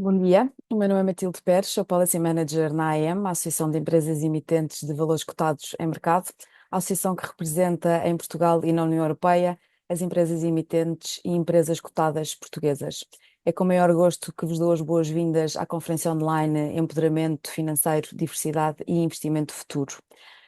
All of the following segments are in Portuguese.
Bom dia, o meu nome é Matilde Pérez, sou Policy Manager na AEM, a Associação de Empresas Emitentes de Valores Cotados em Mercado, a associação que representa em Portugal e na União Europeia as empresas emitentes e empresas cotadas portuguesas. É com maior gosto que vos dou as boas-vindas à conferência online Empoderamento Financeiro, Diversidade e Investimento Futuro.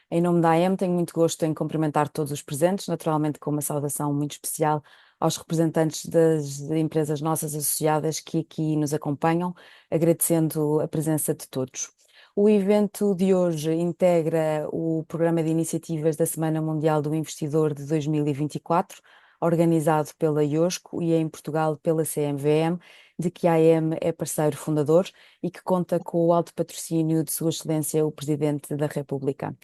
Em nome da AEM, tenho muito gosto em cumprimentar todos os presentes, naturalmente com uma saudação muito especial aos representantes das empresas nossas associadas que aqui nos acompanham, agradecendo a presença de todos. O evento de hoje integra o Programa de Iniciativas da Semana Mundial do Investidor de 2024, organizado pela IOSCO e em Portugal pela CMVM, de que a AEM é parceiro fundador e que conta com o alto patrocínio de Sua Excelência o Presidente da República.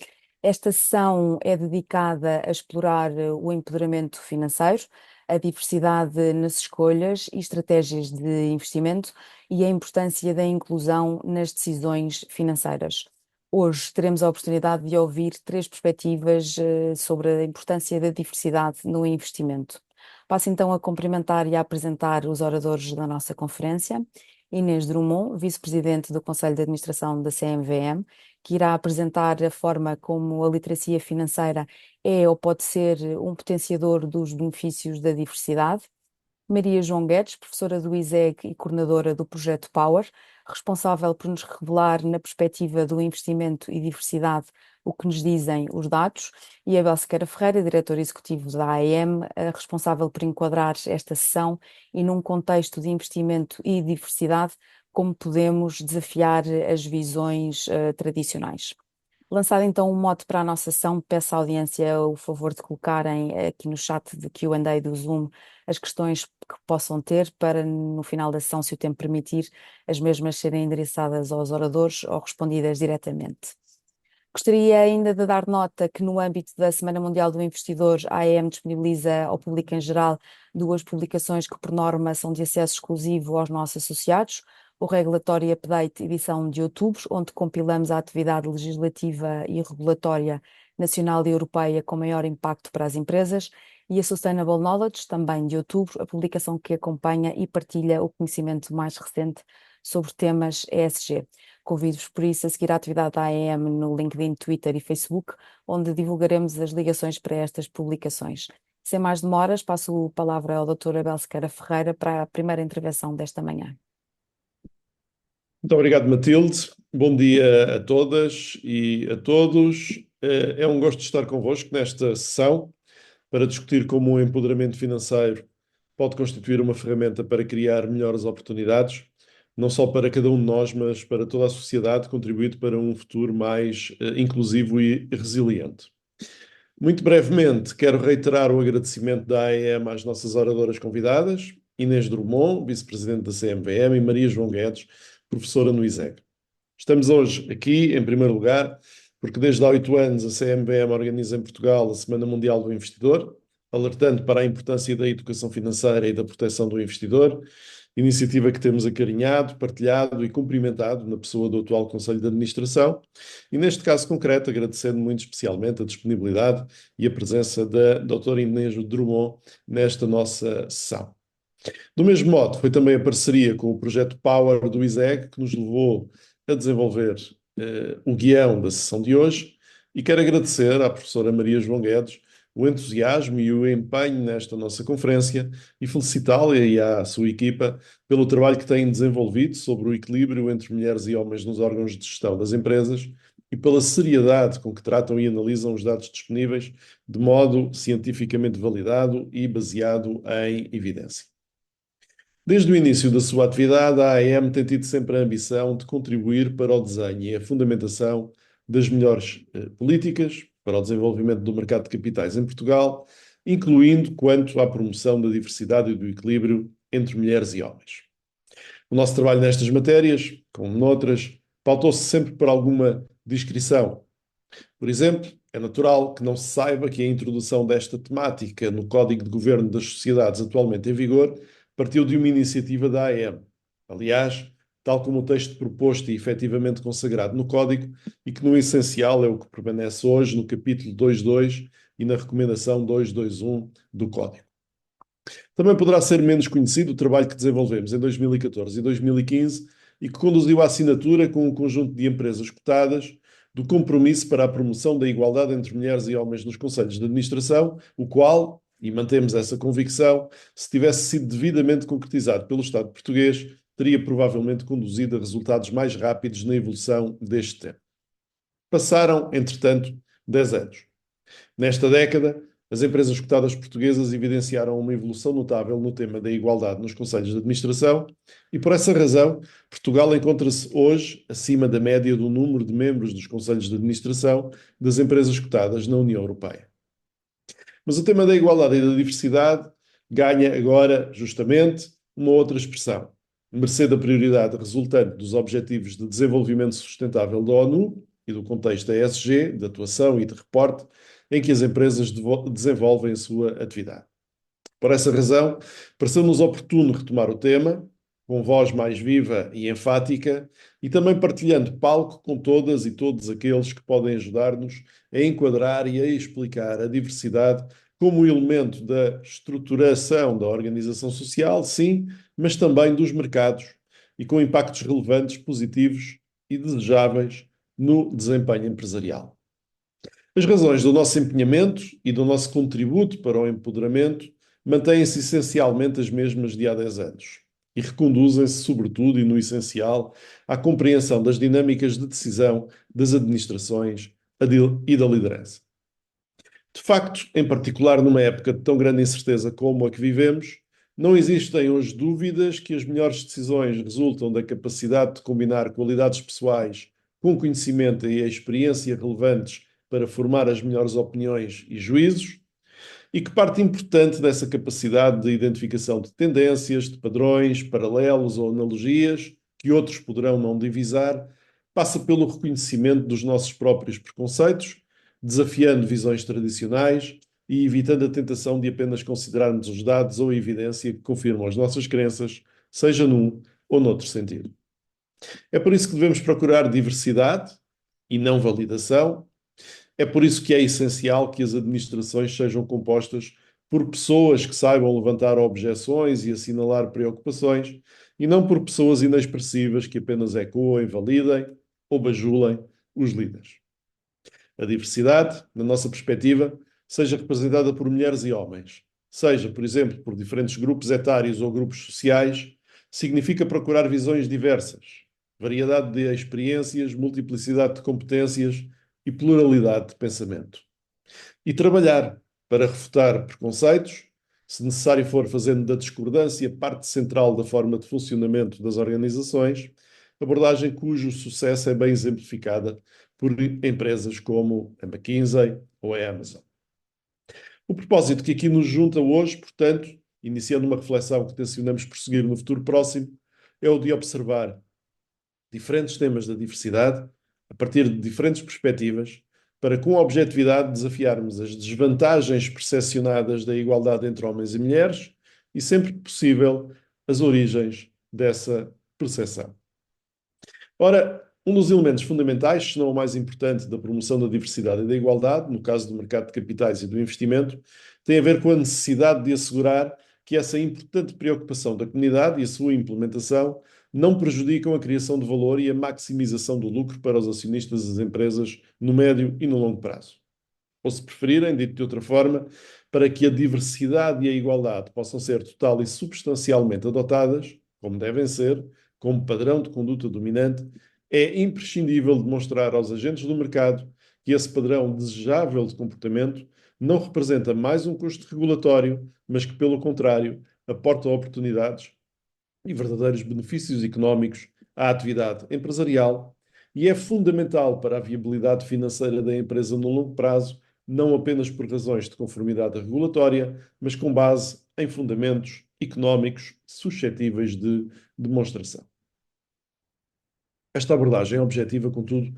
Esta sessão é dedicada a explorar o empoderamento financeiro, a diversidade nas escolhas e estratégias de investimento e a importância da inclusão nas decisões financeiras. Hoje teremos a oportunidade de ouvir três perspectivas sobre a importância da diversidade no investimento. Passo então a cumprimentar e a apresentar os oradores da nossa conferência. Inês Drummond, vice-presidente do Conselho de Administração da CMVM, que irá apresentar a forma como a literacia financeira é ou pode ser um potenciador dos benefícios da diversidade. Maria João Guedes, professora do ISEG e coordenadora do projeto Power, responsável por nos revelar na perspectiva do investimento e diversidade o que nos dizem os dados, e Abel Sequeira Ferreira, diretor executivo da AEM, responsável por enquadrar esta sessão e num contexto de investimento e diversidade, como podemos desafiar as visões tradicionais. Lançado então um mote para a nossa sessão, peço à audiência o favor de colocarem aqui no chat de Q&A do Zoom as questões que possam ter para, no final da sessão, se o tempo permitir, as mesmas serem endereçadas aos oradores ou respondidas diretamente. Gostaria ainda de dar nota que no âmbito da Semana Mundial do Investidor, a AEM disponibiliza ao público em geral duas publicações que por norma são de acesso exclusivo aos nossos associados: o Regulatory Update, edição de outubro, onde compilamos a atividade legislativa e regulatória nacional e europeia com maior impacto para as empresas, e a Sustainable Knowledge, também de outubro, a publicação que acompanha e partilha o conhecimento mais recente sobre temas ESG. Convido-vos, por isso, a seguir a atividade da AEM no LinkedIn, Twitter e Facebook, onde divulgaremos as ligações para estas publicações. Sem mais demoras, passo a palavra ao Dr. Abel Sequeira Ferreira para a primeira intervenção desta manhã. Muito obrigado, Matilde. Bom dia a todas e a todos. É um gosto estar convosco nesta sessão para discutir como o empoderamento financeiro pode constituir uma ferramenta para criar melhores oportunidades, não só para cada um de nós, mas para toda a sociedade, contribuindo para um futuro mais inclusivo e resiliente. Muito brevemente, quero reiterar o agradecimento da AEM às nossas oradoras convidadas, Inês Drummond, vice-presidente da CMVM, e Maria João Guedes, professora no ISEG. Estamos hoje aqui, em primeiro lugar, porque desde há 8 anos a CMVM organiza em Portugal a Semana Mundial do Investidor, alertando para a importância da educação financeira e da proteção do investidor, iniciativa que temos acarinhado, partilhado e cumprimentado na pessoa do atual Conselho de Administração, e neste caso concreto agradecendo muito especialmente a disponibilidade e a presença da doutora Inês Drummond nesta nossa sessão. Do mesmo modo, foi também a parceria com o projeto Power do ISEG que nos levou a desenvolver o guião da sessão de hoje, e quero agradecer à professora Maria João Guedes o entusiasmo e o empenho nesta nossa conferência e felicitá-la e à sua equipa pelo trabalho que têm desenvolvido sobre o equilíbrio entre mulheres e homens nos órgãos de gestão das empresas e pela seriedade com que tratam e analisam os dados disponíveis de modo cientificamente validado e baseado em evidência. Desde o início da sua atividade, a AEM tem tido sempre a ambição de contribuir para o desenho e a fundamentação das melhores políticas para o desenvolvimento do mercado de capitais em Portugal, incluindo quanto à promoção da diversidade e do equilíbrio entre mulheres e homens. O nosso trabalho nestas matérias, como noutras, pautou-se sempre por alguma discrição. Por exemplo, é natural que não se saiba que a introdução desta temática no Código de Governo das Sociedades atualmente em vigor partiu de uma iniciativa da AEM. Aliás, tal como o texto proposto e efetivamente consagrado no Código, e que no essencial é o que permanece hoje no capítulo 2.2 e na recomendação 2.2.1 do Código. Também poderá ser menos conhecido o trabalho que desenvolvemos em 2014 e 2015 e que conduziu à assinatura com um conjunto de empresas cotadas do compromisso para a promoção da igualdade entre mulheres e homens nos conselhos de administração, o qual, e mantemos essa convicção, se tivesse sido devidamente concretizado pelo Estado português, teria provavelmente conduzido a resultados mais rápidos na evolução deste tema. Passaram, entretanto, 10 anos. Nesta década, as empresas cotadas portuguesas evidenciaram uma evolução notável no tema da igualdade nos conselhos de administração e, por essa razão, Portugal encontra-se hoje acima da média do número de membros dos conselhos de administração das empresas cotadas na União Europeia. Mas o tema da igualdade e da diversidade ganha agora, justamente, uma outra expressão, mercê da prioridade resultante dos Objetivos de Desenvolvimento Sustentável da ONU e do contexto ESG, de atuação e de reporte, em que as empresas desenvolvem a sua atividade. Por essa razão, pareceu-nos oportuno retomar o tema, com voz mais viva e enfática, e também partilhando palco com todas e todos aqueles que podem ajudar-nos a enquadrar e a explicar a diversidade como elemento da estruturação da organização social, sim, mas também dos mercados, e com impactos relevantes, positivos e desejáveis no desempenho empresarial. As razões do nosso empenhamento e do nosso contributo para o empoderamento mantêm-se essencialmente as mesmas de há 10 anos e reconduzem-se, sobretudo e no essencial, à compreensão das dinâmicas de decisão das administrações e da liderança. De facto, em particular numa época de tão grande incerteza como a que vivemos, não existem hoje dúvidas que as melhores decisões resultam da capacidade de combinar qualidades pessoais com conhecimento e experiência relevantes para formar as melhores opiniões e juízos, e que parte importante dessa capacidade de identificação de tendências, de padrões, paralelos ou analogias, que outros poderão não divisar, passa pelo reconhecimento dos nossos próprios preconceitos, desafiando visões tradicionais e evitando a tentação de apenas considerarmos os dados ou a evidência que confirmam as nossas crenças, seja num ou noutro sentido. É por isso que devemos procurar diversidade e não validação. É por isso que é essencial que as administrações sejam compostas por pessoas que saibam levantar objeções e assinalar preocupações, e não por pessoas inexpressivas que apenas ecoem, validem ou bajulem os líderes. A diversidade, na nossa perspectiva, seja representada por mulheres e homens, seja, por exemplo, por diferentes grupos etários ou grupos sociais, significa procurar visões diversas, variedade de experiências, multiplicidade de competências e pluralidade de pensamento. E trabalhar para refutar preconceitos, se necessário for fazendo da discordância parte central da forma de funcionamento das organizações, abordagem cujo sucesso é bem exemplificada por empresas como a McKinsey ou a Amazon. O propósito que aqui nos junta hoje, portanto, iniciando uma reflexão que tencionamos prosseguir no futuro próximo, é o de observar diferentes temas da diversidade a partir de diferentes perspectivas, para com objetividade desafiarmos as desvantagens percepcionadas da igualdade entre homens e mulheres e, sempre que possível, as origens dessa percepção. Ora, um dos elementos fundamentais, se não o mais importante, da promoção da diversidade e da igualdade, no caso do mercado de capitais e do investimento, tem a ver com a necessidade de assegurar que essa importante preocupação da comunidade e a sua implementação não prejudicam a criação de valor e a maximização do lucro para os acionistas das empresas no médio e no longo prazo. Ou, se preferirem, dito de outra forma, para que a diversidade e a igualdade possam ser total e substancialmente adotadas, como devem ser, como padrão de conduta dominante, é imprescindível demonstrar aos agentes do mercado que esse padrão desejável de comportamento não representa mais um custo regulatório, mas que, pelo contrário, aporta oportunidades e verdadeiros benefícios económicos à atividade empresarial e é fundamental para a viabilidade financeira da empresa no longo prazo, não apenas por razões de conformidade regulatória, mas com base em fundamentos económicos suscetíveis de demonstração. Esta abordagem objetiva, contudo,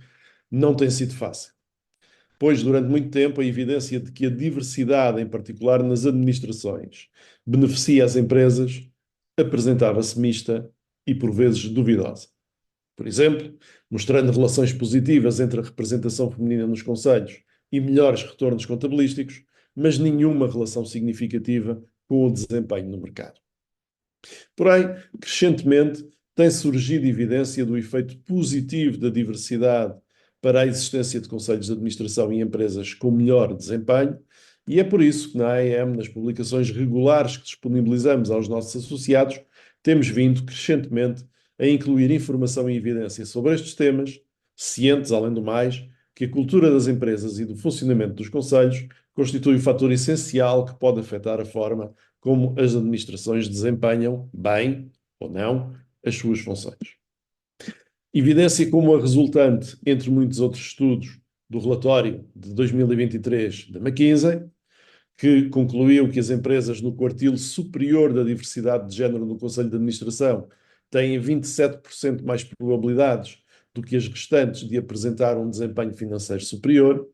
não tem sido fácil, pois durante muito tempo a evidência de que a diversidade, em particular nas administrações, beneficia as empresas, apresentava-se mista e por vezes duvidosa. Por exemplo, mostrando relações positivas entre a representação feminina nos conselhos e melhores retornos contabilísticos, mas nenhuma relação significativa com o desempenho no mercado. Porém, crescentemente, tem surgido evidência do efeito positivo da diversidade para a existência de conselhos de administração em empresas com melhor desempenho, e é por isso que na AEM, nas publicações regulares que disponibilizamos aos nossos associados, temos vindo crescentemente a incluir informação e evidência sobre estes temas, cientes, além do mais, que a cultura das empresas e do funcionamento dos conselhos constitui um fator essencial que pode afetar a forma como as administrações desempenham, bem ou não, as suas funções. Evidência como a resultante, entre muitos outros estudos, do relatório de 2023 da McKinsey, que concluiu que as empresas no quartil superior da diversidade de género no Conselho de Administração têm 27% mais probabilidades do que as restantes de apresentar um desempenho financeiro superior,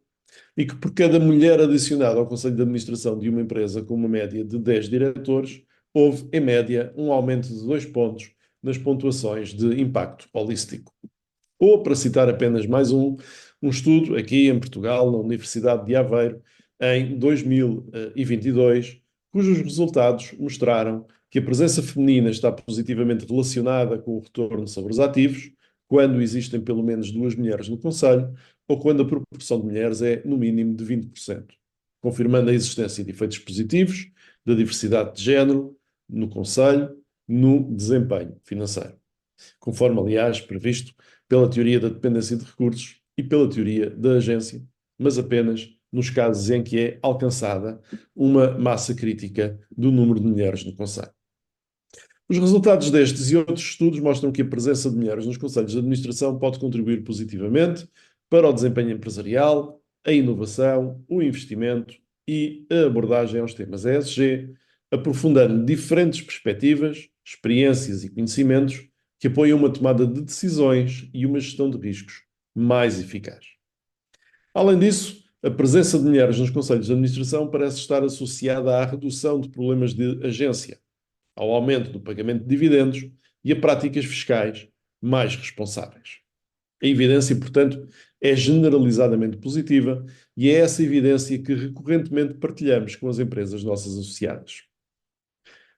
e que por cada mulher adicionada ao Conselho de Administração de uma empresa com uma média de 10 diretores, houve, em média, um aumento de 2 pontos nas pontuações de impacto holístico. Ou, para citar apenas mais um estudo aqui em Portugal, na Universidade de Aveiro, em 2022, cujos resultados mostraram que a presença feminina está positivamente relacionada com o retorno sobre os ativos, quando existem pelo menos 2 mulheres no Conselho, ou quando a proporção de mulheres é, no mínimo, de 20%, confirmando a existência de efeitos positivos da diversidade de género no Conselho, no desempenho financeiro. Conforme, aliás, previsto pela teoria da dependência de recursos e pela teoria da agência, mas apenas nos casos em que é alcançada uma massa crítica do número de mulheres no Conselho. Os resultados destes e outros estudos mostram que a presença de mulheres nos conselhos de administração pode contribuir positivamente para o desempenho empresarial, a inovação, o investimento e a abordagem aos temas ESG, aprofundando diferentes perspectivas, experiências e conhecimentos que apoiam uma tomada de decisões e uma gestão de riscos mais eficaz. Além disso, a presença de mulheres nos conselhos de administração parece estar associada à redução de problemas de agência, ao aumento do pagamento de dividendos e a práticas fiscais mais responsáveis. A evidência, portanto, é generalizadamente positiva e é essa evidência que recorrentemente partilhamos com as empresas nossas associadas.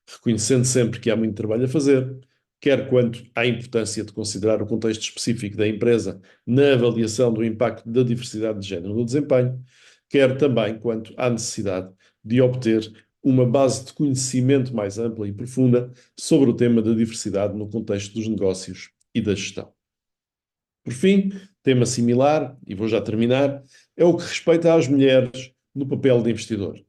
Reconhecendo sempre que há muito trabalho a fazer, quer quanto à importância de considerar o contexto específico da empresa na avaliação do impacto da diversidade de género no desempenho, quer também quanto à necessidade de obter uma base de conhecimento mais ampla e profunda sobre o tema da diversidade no contexto dos negócios e da gestão. Por fim, tema similar, e vou já terminar, é o que respeita às mulheres no papel de investidor.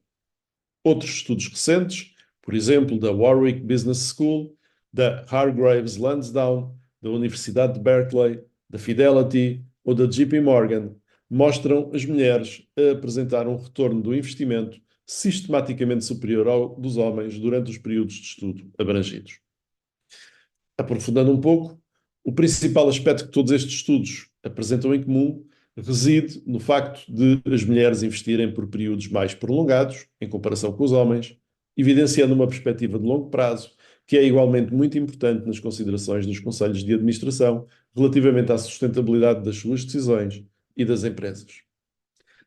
Outros estudos recentes, por exemplo, da Warwick Business School, da Hargreaves Lansdowne, da Universidade de Berkeley, da Fidelity ou da JP Morgan, mostram as mulheres a apresentar um retorno do investimento sistematicamente superior ao dos homens durante os períodos de estudo abrangidos. Aprofundando um pouco, o principal aspecto que todos estes estudos apresentam em comum reside no facto de as mulheres investirem por períodos mais prolongados, em comparação com os homens, evidenciando uma perspectiva de longo prazo que é igualmente muito importante nas considerações dos conselhos de administração relativamente à sustentabilidade das suas decisões e das empresas.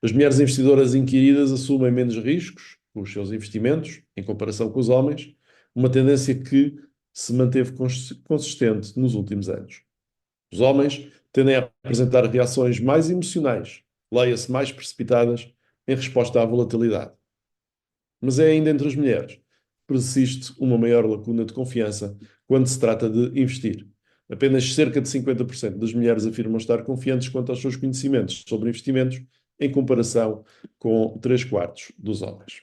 As mulheres investidoras inquiridas assumem menos riscos com os seus investimentos, em comparação com os homens, uma tendência que se manteve consistente nos últimos anos. Os homens tendem a apresentar reações mais emocionais, leia-se mais precipitadas, em resposta à volatilidade. Mas é ainda entre as mulheres que persiste uma maior lacuna de confiança quando se trata de investir. Apenas cerca de 50% das mulheres afirmam estar confiantes quanto aos seus conhecimentos sobre investimentos, em comparação com 3/4 dos homens.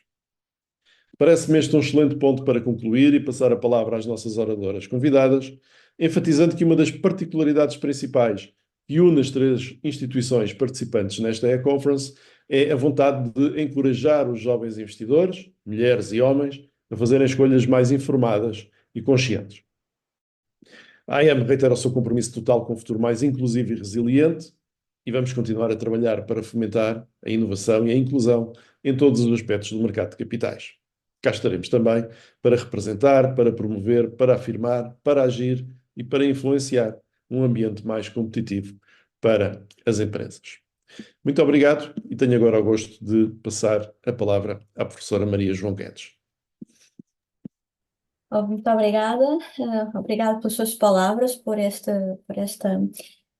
Parece-me este um excelente ponto para concluir e passar a palavra às nossas oradoras convidadas, enfatizando que uma das particularidades principais que une as 3 instituições participantes nesta e-conference é a vontade de encorajar os jovens investidores, mulheres e homens, a fazerem escolhas mais informadas e conscientes. A AM reitera o seu compromisso total com um futuro mais inclusivo e resiliente e vamos continuar a trabalhar para fomentar a inovação e a inclusão em todos os aspectos do mercado de capitais. Cá estaremos também para representar, para promover, para afirmar, para agir e para influenciar um ambiente mais competitivo para as empresas. Muito obrigado e tenho agora o gosto de passar a palavra à professora Maria João Guedes. Muito obrigada. Obrigada pelas suas palavras, por esta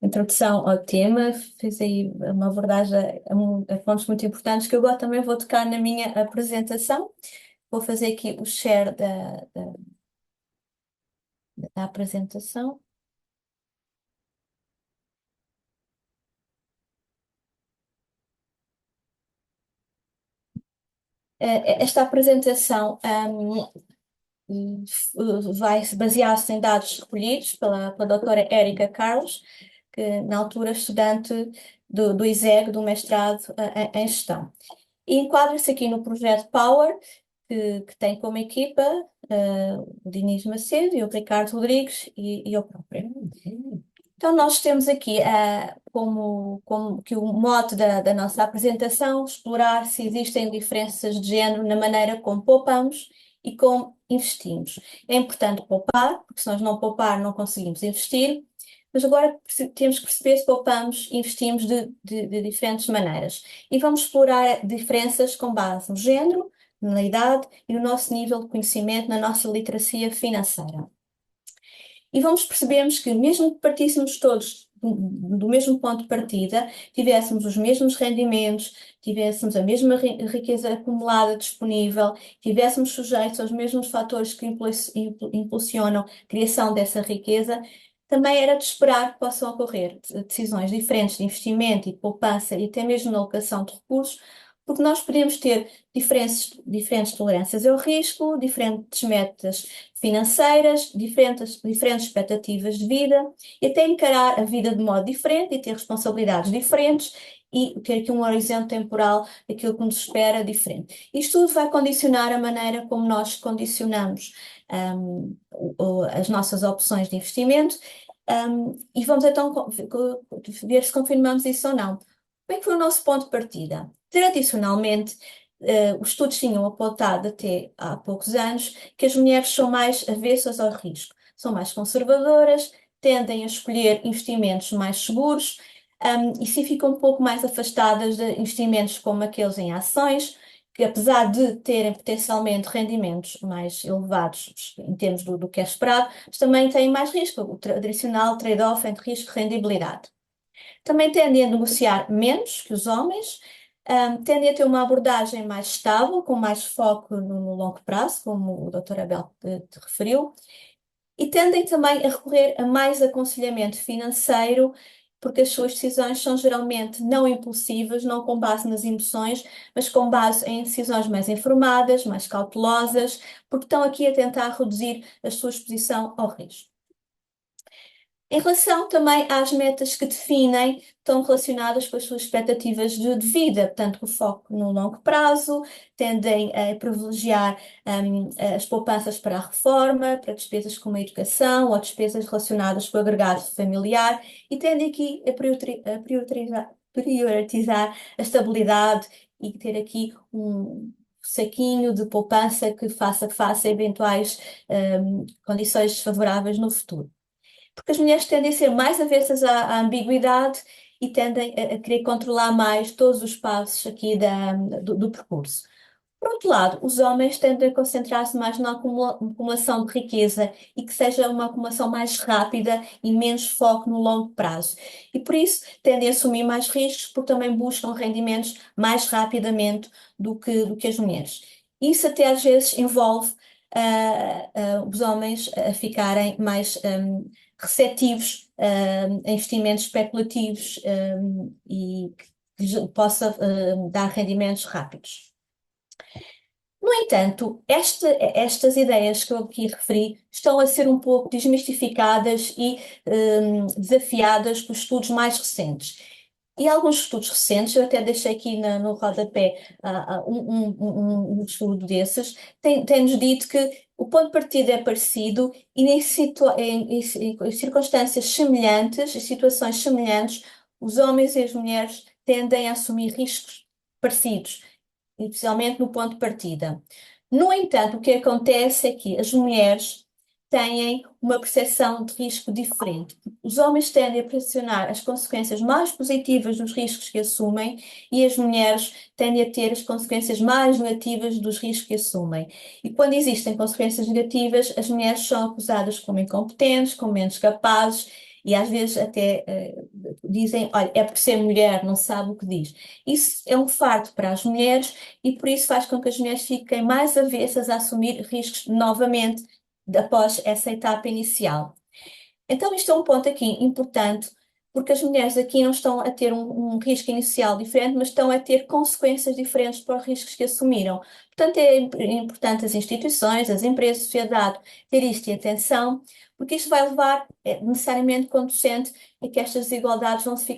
introdução ao tema. Fiz aí uma abordagem a pontos muito importantes que eu agora também vou tocar na minha apresentação. Vou fazer aqui o share da apresentação. Esta apresentação vai basear-se em dados recolhidos pela doutora Érica Carlos, que na altura estudante do ISEG, do mestrado em gestão. E enquadra-se aqui no projeto Power, que tem como equipa o Diniz Macedo e o Ricardo Rodrigues e eu própria. Então, nós temos aqui como que o mote da nossa apresentação, explorar se existem diferenças de género na maneira como poupamos e como investimos. É importante poupar, porque se nós não poupar, não conseguimos investir, mas agora temos que perceber se poupamos e investimos de diferentes maneiras. E vamos explorar diferenças com base no género, na idade e no nosso nível de conhecimento, na nossa literacia financeira. E vamos percebermos que, mesmo que partíssemos todos do mesmo ponto de partida, tivéssemos os mesmos rendimentos, tivéssemos a mesma riqueza acumulada disponível, tivéssemos sujeitos aos mesmos fatores que impulsionam a criação dessa riqueza, também era de esperar que possam ocorrer decisões diferentes de investimento e de poupança e até mesmo na alocação de recursos, porque nós podemos ter diferentes tolerâncias ao risco, diferentes metas financeiras, diferentes expectativas de vida e até encarar a vida de modo diferente e ter responsabilidades diferentes e ter aqui um horizonte temporal daquilo que nos espera diferente. Isto tudo vai condicionar a maneira como nós condicionamos as nossas opções de investimento e vamos então ver se confirmamos isso ou não. Como é que foi o nosso ponto de partida? Tradicionalmente, os estudos tinham apontado até há poucos anos que as mulheres são mais avessas ao risco, são mais conservadoras, tendem a escolher investimentos mais seguros, e se ficam um pouco mais afastadas de investimentos como aqueles em ações, que apesar de terem potencialmente rendimentos mais elevados em termos do que é esperado, mas também têm mais risco, o tradicional trade-off entre risco e rendibilidade. Também tendem a negociar menos que os homens, tendem a ter uma abordagem mais estável, com mais foco no longo prazo, como o Dr. Abel te referiu, e tendem também a recorrer a mais aconselhamento financeiro, porque as suas decisões são geralmente não impulsivas, não com base nas emoções, mas com base em decisões mais informadas, mais cautelosas, porque estão aqui a tentar reduzir a sua exposição ao risco. Em relação também às metas que definem, estão relacionadas com as suas expectativas de vida, portanto, o foco no longo prazo, tendem a privilegiar as poupanças para a reforma, para despesas como a educação ou despesas relacionadas com o agregado familiar e tendem aqui a priorizar a estabilidade e ter aqui um saquinho de poupança que faça face a eventuais condições desfavoráveis no futuro. Porque as mulheres tendem a ser mais avessas à ambiguidade e tendem a querer controlar mais todos os passos aqui do percurso. Por outro lado, os homens tendem a concentrar-se mais na acumulação de riqueza e que seja uma acumulação mais rápida e menos foco no longo prazo. E por isso tendem a assumir mais riscos porque também buscam rendimentos mais rapidamente do que as mulheres. Isso até às vezes envolve os homens a ficarem mais receptivos a investimentos especulativos e que possa dar rendimentos rápidos. No entanto, estas ideias que eu aqui referi estão a ser um pouco desmistificadas e desafiadas por estudos mais recentes. E alguns estudos recentes, eu até deixei aqui no rodapé um estudo desses, tem-nos dito que o ponto de partida é parecido e em circunstâncias semelhantes, em situações semelhantes, os homens e as mulheres tendem a assumir riscos parecidos, especialmente no ponto de partida. No entanto, o que acontece é que as mulheres têm uma percepção de risco diferente. Os homens tendem a percepcionar as consequências mais positivas dos riscos que assumem e as mulheres tendem a ter as consequências mais negativas dos riscos que assumem. E quando existem consequências negativas, as mulheres são acusadas como incompetentes, como menos capazes e às vezes até dizem, olha, é por ser mulher, não sabe o que diz. Isso é um fardo para as mulheres e por isso faz com que as mulheres fiquem mais avessas a assumir riscos novamente após essa etapa inicial. Então, isto é um ponto aqui importante, porque as mulheres aqui não estão a ter um risco inicial diferente, mas estão a ter consequências diferentes para os riscos que assumiram. Portanto, é importante as instituições, as empresas, a sociedade ter isto em atenção, porque isto vai levar necessariamente conducente a que estas desigualdades vão se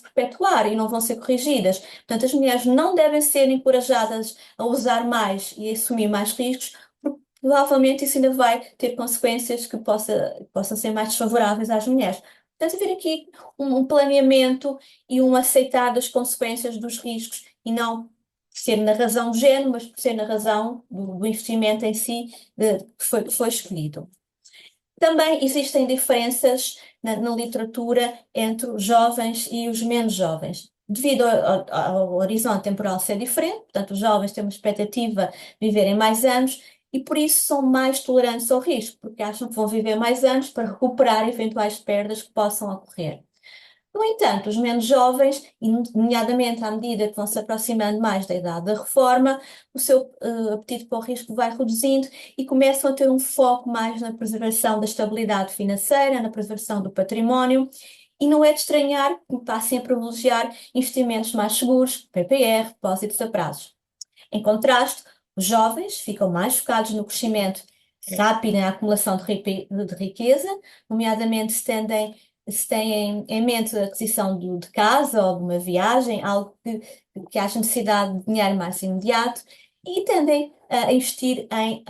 perpetuar e não vão ser corrigidas. Portanto, as mulheres não devem ser encorajadas a usar mais e a assumir mais riscos, provavelmente isso ainda vai ter consequências que possam ser mais desfavoráveis às mulheres. Portanto, haver aqui um planeamento e um aceitar das consequências dos riscos e não ser na razão do género, mas por ser na razão do investimento em si que foi escolhido. Também existem diferenças na literatura entre os jovens e os menos jovens. Devido ao horizonte temporal ser diferente, portanto, os jovens têm uma expectativa de viverem mais anos e por isso são mais tolerantes ao risco, porque acham que vão viver mais anos para recuperar eventuais perdas que possam ocorrer. No entanto, os menos jovens, e nomeadamente à medida que vão se aproximando mais da idade da reforma, o seu apetite para o risco vai reduzindo e começam a ter um foco mais na preservação da estabilidade financeira, na preservação do património, e não é de estranhar que passem a privilegiar investimentos mais seguros, PPR, depósitos a prazos. Em contraste, os jovens ficam mais focados no crescimento rápido na acumulação de riqueza, nomeadamente se têm em mente a aquisição de casa ou de uma viagem, algo que haja necessidade de dinheiro mais imediato, e tendem a investir em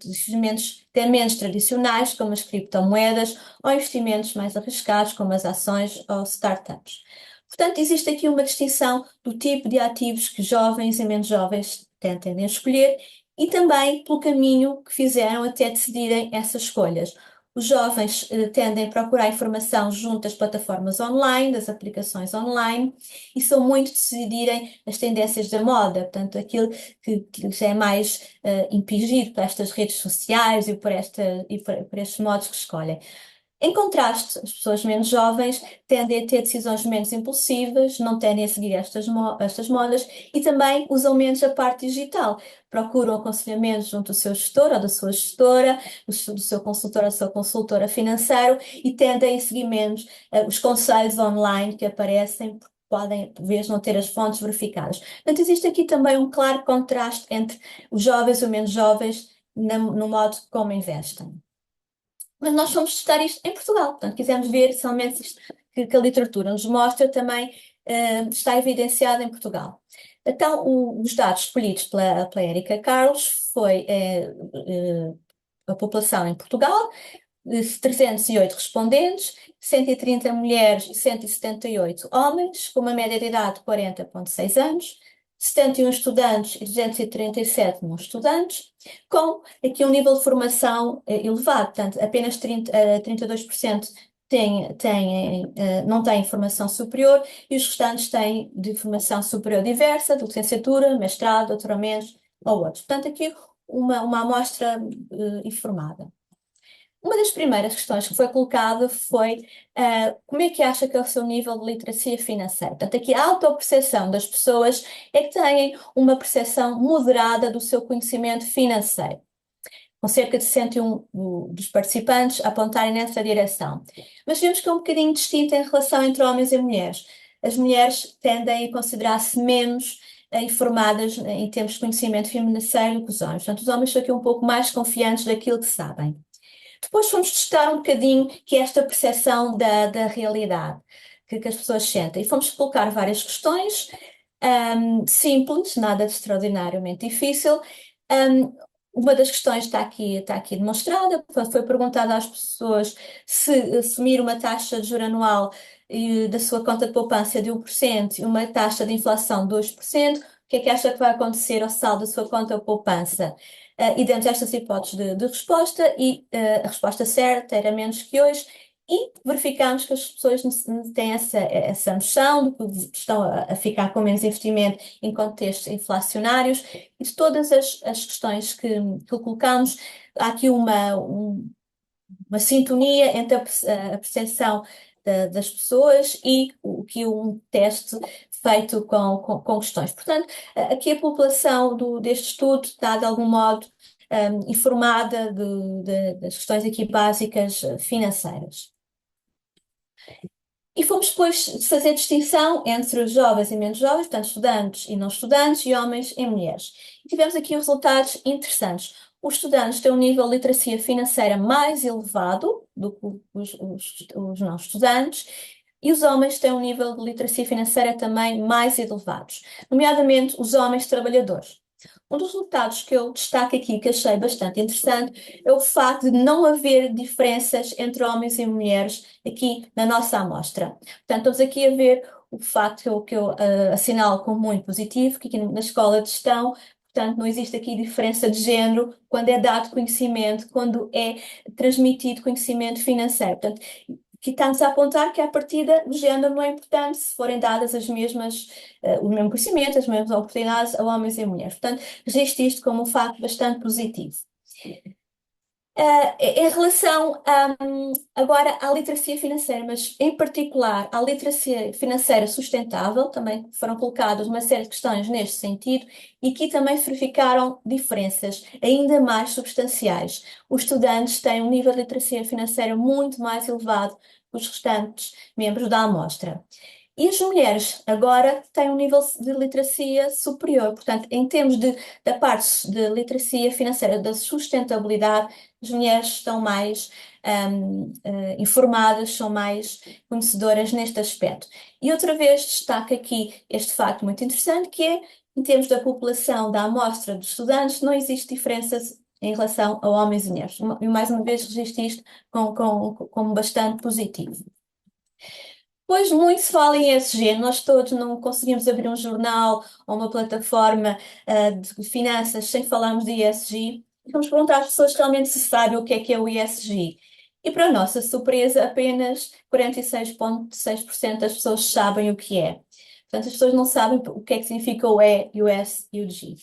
investimentos até menos tradicionais, como as criptomoedas, ou investimentos mais arriscados, como as ações ou startups. Portanto, existe aqui uma distinção do tipo de ativos que jovens e menos jovens tendem a escolher e também pelo caminho que fizeram até decidirem essas escolhas. Os jovens tendem a procurar informação junto das plataformas online, das aplicações online, e são muito de decidirem as tendências da moda, portanto, aquilo que já é mais impingido por estas redes sociais e por estes modos que escolhem. Em contraste, as pessoas menos jovens tendem a ter decisões menos impulsivas, não tendem a seguir estas modas e também usam menos a parte digital. Procuram aconselhamento junto do seu gestor ou da sua gestora, do seu consultor ou da sua consultora financeiro e tendem a seguir menos os conselhos online que aparecem, porque podem, por vezes, não ter as fontes verificadas. Portanto, existe aqui também um claro contraste entre os jovens e os menos jovens no modo como investem. Mas nós fomos testar isto em Portugal, portanto, quisemos ver se realmente isto que a literatura nos mostra também está evidenciado em Portugal. Então, os dados escolhidos pela Érica Carlos foi a população em Portugal, 308 respondentes, 130 mulheres e 178 homens, com uma média de idade de 40,6 anos, 71 estudantes e 237 não estudantes, com aqui um nível de formação elevado, portanto, apenas 32% não têm formação superior e os restantes têm de formação superior diversa, de licenciatura, mestrado, doutoramentos ou outros. Portanto, aqui uma amostra informada. Uma das primeiras questões que foi colocada foi como é que acha que é o seu nível de literacia financeira? Portanto, aqui a autoperceção das pessoas é que têm uma percepção moderada do seu conhecimento financeiro, com cerca de 61 dos participantes a apontarem nessa direção. Mas vemos que é um bocadinho distinta em relação entre homens e mulheres. As mulheres tendem a considerar-se menos informadas em termos de conhecimento financeiro que os homens. Portanto, os homens são aqui um pouco mais confiantes daquilo que sabem. Depois fomos testar um bocadinho que é esta percepção da realidade que as pessoas sentem. E fomos colocar várias questões simples, nada de extraordinariamente difícil. Uma das questões está aqui demonstrada, foi perguntada às pessoas se assumir uma taxa de juros anual da sua conta de poupança de 1% e uma taxa de inflação de 2%, o que é que acha que vai acontecer ao saldo da sua conta poupança? E dentro destas hipóteses de resposta, a resposta certa era menos que hoje, e verificamos que as pessoas têm essa noção de que estão a ficar com menos investimento em contextos inflacionários, e de todas as questões que colocamos, há aqui uma sintonia entre a percepção das pessoas e o que um teste feito com questões. Portanto, aqui a população deste estudo está, de algum modo, informada das questões aqui básicas financeiras. E fomos depois fazer distinção entre os jovens e menos jovens, portanto, estudantes e não estudantes, e homens e mulheres. E tivemos aqui resultados interessantes. Os estudantes têm um nível de literacia financeira mais elevado do que os não estudantes, e os homens têm um nível de literacia financeira também mais elevado, nomeadamente os homens trabalhadores. Um dos resultados que eu destaco aqui, que achei bastante interessante, é o facto de não haver diferenças entre homens e mulheres aqui na nossa amostra. Portanto, estamos aqui a ver o facto que eu assinalo como muito positivo, que aqui na escola de gestão, portanto, não existe aqui diferença de género quando é dado conhecimento, quando é transmitido conhecimento financeiro. Portanto, que está-nos a apontar que, à partida, o género não é importante se forem dadas o mesmo conhecimento, as mesmas oportunidades a homens e mulheres. Portanto, registro isto como um facto bastante positivo. Em relação agora à literacia financeira, mas em particular à literacia financeira sustentável, também foram colocadas uma série de questões neste sentido, e aqui também se verificaram diferenças ainda mais substanciais. Os estudantes têm um nível de literacia financeira muito mais elevado que os restantes membros da amostra. E as mulheres agora têm um nível de literacia superior, portanto, em termos da parte de literacia financeira, da sustentabilidade, as mulheres estão mais informadas, são mais conhecedoras neste aspecto. E outra vez destaco aqui este facto muito interessante, que é, em termos da população da amostra de estudantes, não existe diferenças em relação a homens e mulheres. E mais uma vez registro isto como bastante positivo. Pois muito se fala em ESG, nós todos não conseguimos abrir um jornal ou uma plataforma de finanças sem falarmos de ESG. Vamos perguntar às pessoas realmente se sabem o que é o ESG. E para nossa surpresa, apenas 46,6% das pessoas sabem o que é. Portanto, as pessoas não sabem o que é que significa o E, o S e o G.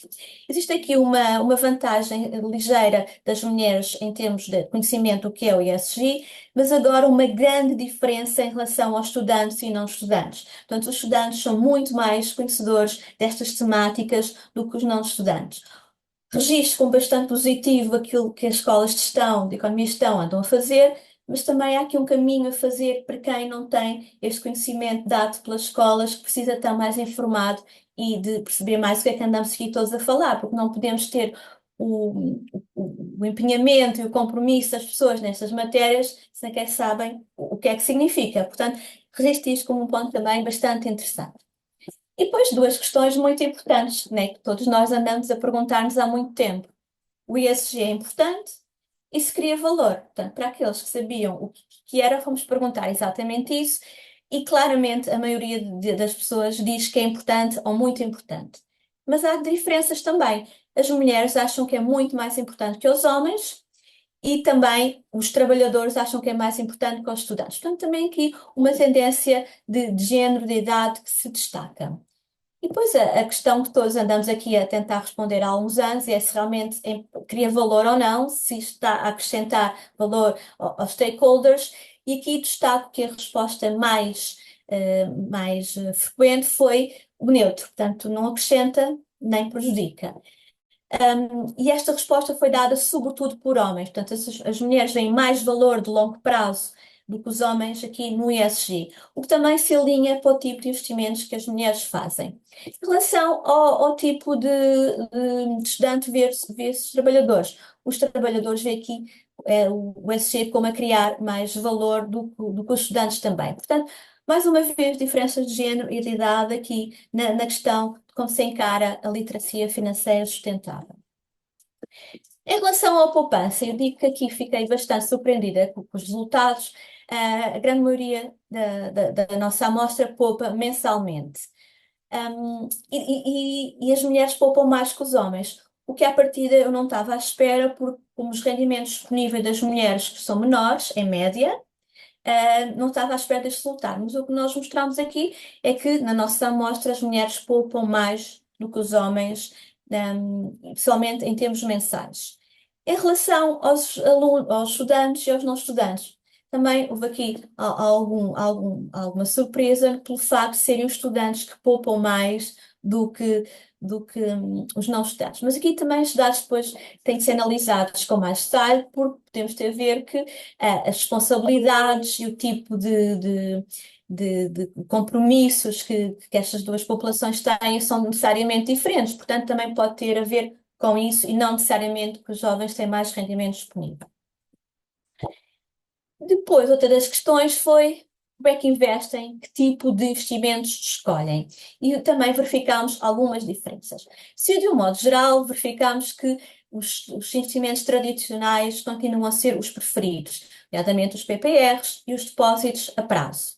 Existe aqui uma vantagem ligeira das mulheres em termos de conhecimento do que é o ESG, mas agora uma grande diferença em relação aos estudantes e não estudantes. Portanto, os estudantes são muito mais conhecedores destas temáticas do que os não estudantes. Registro como bastante positivo aquilo que as escolas de gestão, de economia e gestão andam a fazer, mas também há aqui um caminho a fazer para quem não tem este conhecimento dado pelas escolas, que precisa estar mais informado e de perceber mais o que é que andamos aqui todos a falar, porque não podemos ter o empenhamento e o compromisso das pessoas nestas matérias se não sabem o que é que significa. Portanto, registro isto como um ponto também bastante interessante. E depois duas questões muito importantes, né, que todos nós andamos a perguntar-nos há muito tempo. O ESG é importante e se cria valor. Portanto, para aqueles que sabiam o que era, fomos perguntar exatamente isso, e claramente a maioria das pessoas diz que é importante ou muito importante. Mas há diferenças também. As mulheres acham que é muito mais importante que os homens, e também os trabalhadores acham que é mais importante que os estudantes. Portanto, também aqui uma tendência de género, de idade que se destaca. E depois a questão que todos andamos aqui a tentar responder há alguns anos é se realmente cria valor ou não, se isto está a acrescentar valor aos stakeholders, e aqui destaco que a resposta mais frequente foi o neutro, portanto não acrescenta nem prejudica. E esta resposta foi dada sobretudo por homens, portanto as mulheres veem mais valor de longo prazo do que os homens aqui no ESG, o que também se alinha para o tipo de investimentos que as mulheres fazem. Em relação ao tipo de estudante versus trabalhadores, os trabalhadores veem aqui o ESG como a criar mais valor do que os estudantes também. Portanto, mais uma vez, diferenças de género e de idade aqui na questão de como se encara a literacia financeira sustentável. Em relação à poupança, eu digo que aqui fiquei bastante surpreendida com os resultados. A grande maioria da nossa amostra poupa mensalmente. E as mulheres poupam mais que os homens, o que à partida eu não estava à espera, porque como os rendimentos disponíveis das mulheres que são menores, em média, não estava à espera deste resultado. Mas o que nós mostramos aqui é que na nossa amostra as mulheres poupam mais do que os homens, pessoalmente em termos mensais. Em relação aos alunos, aos estudantes e aos não estudantes, também houve aqui alguma surpresa pelo facto de serem os estudantes que poupam mais do que os não estudantes. Mas aqui também os dados depois têm que ser analisados com mais detalhe, porque podemos ter a ver que as responsabilidades e o tipo de compromissos que estas duas populações têm são necessariamente diferentes. Portanto, também pode ter a ver com isso e não necessariamente que os jovens têm mais rendimento disponível. Depois, outra das questões foi como é que investem, que tipo de investimentos escolhem. E também verificámos algumas diferenças. Se de um modo geral, verificámos que os investimentos tradicionais continuam a ser os preferidos, nomeadamente os PPRs e os depósitos a prazo.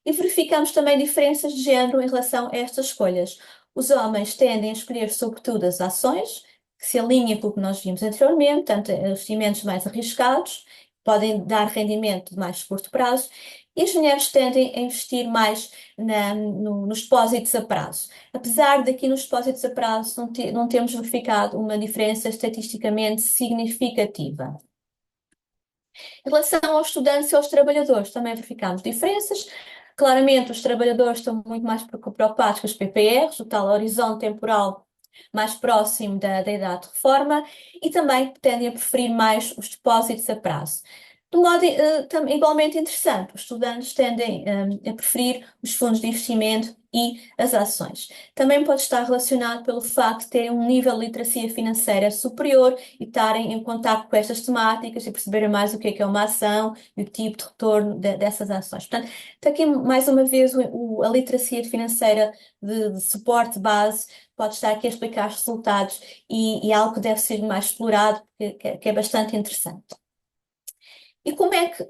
E verificamos também diferenças de género em relação a estas escolhas. Os homens tendem a escolher sobretudo as ações, que se alinham com o que nós vimos anteriormente, portanto, investimentos mais arriscados, podem dar rendimento de mais curto prazo, e as mulheres tendem a investir mais nos depósitos a prazo. Apesar de aqui nos depósitos a prazo não termos verificado uma diferença estatisticamente significativa. Em relação aos estudantes e aos trabalhadores, também verificamos diferenças. Claramente, os trabalhadores estão muito mais preocupados com os PPRs, o tal horizonte temporal mais próximo da idade de reforma, e também tendem a preferir mais os depósitos a prazo. De modo igualmente interessante, os estudantes tendem a preferir os fundos de investimento e as ações. Também pode estar relacionado pelo facto de terem um nível de literacia financeira superior e estarem em contato com estas temáticas e perceberem mais o que é uma ação e o tipo de retorno dessas ações. Portanto, está aqui mais uma vez a literacia financeira de suporte base pode estar aqui a explicar os resultados e algo que deve ser mais explorado, que é bastante interessante. E como é que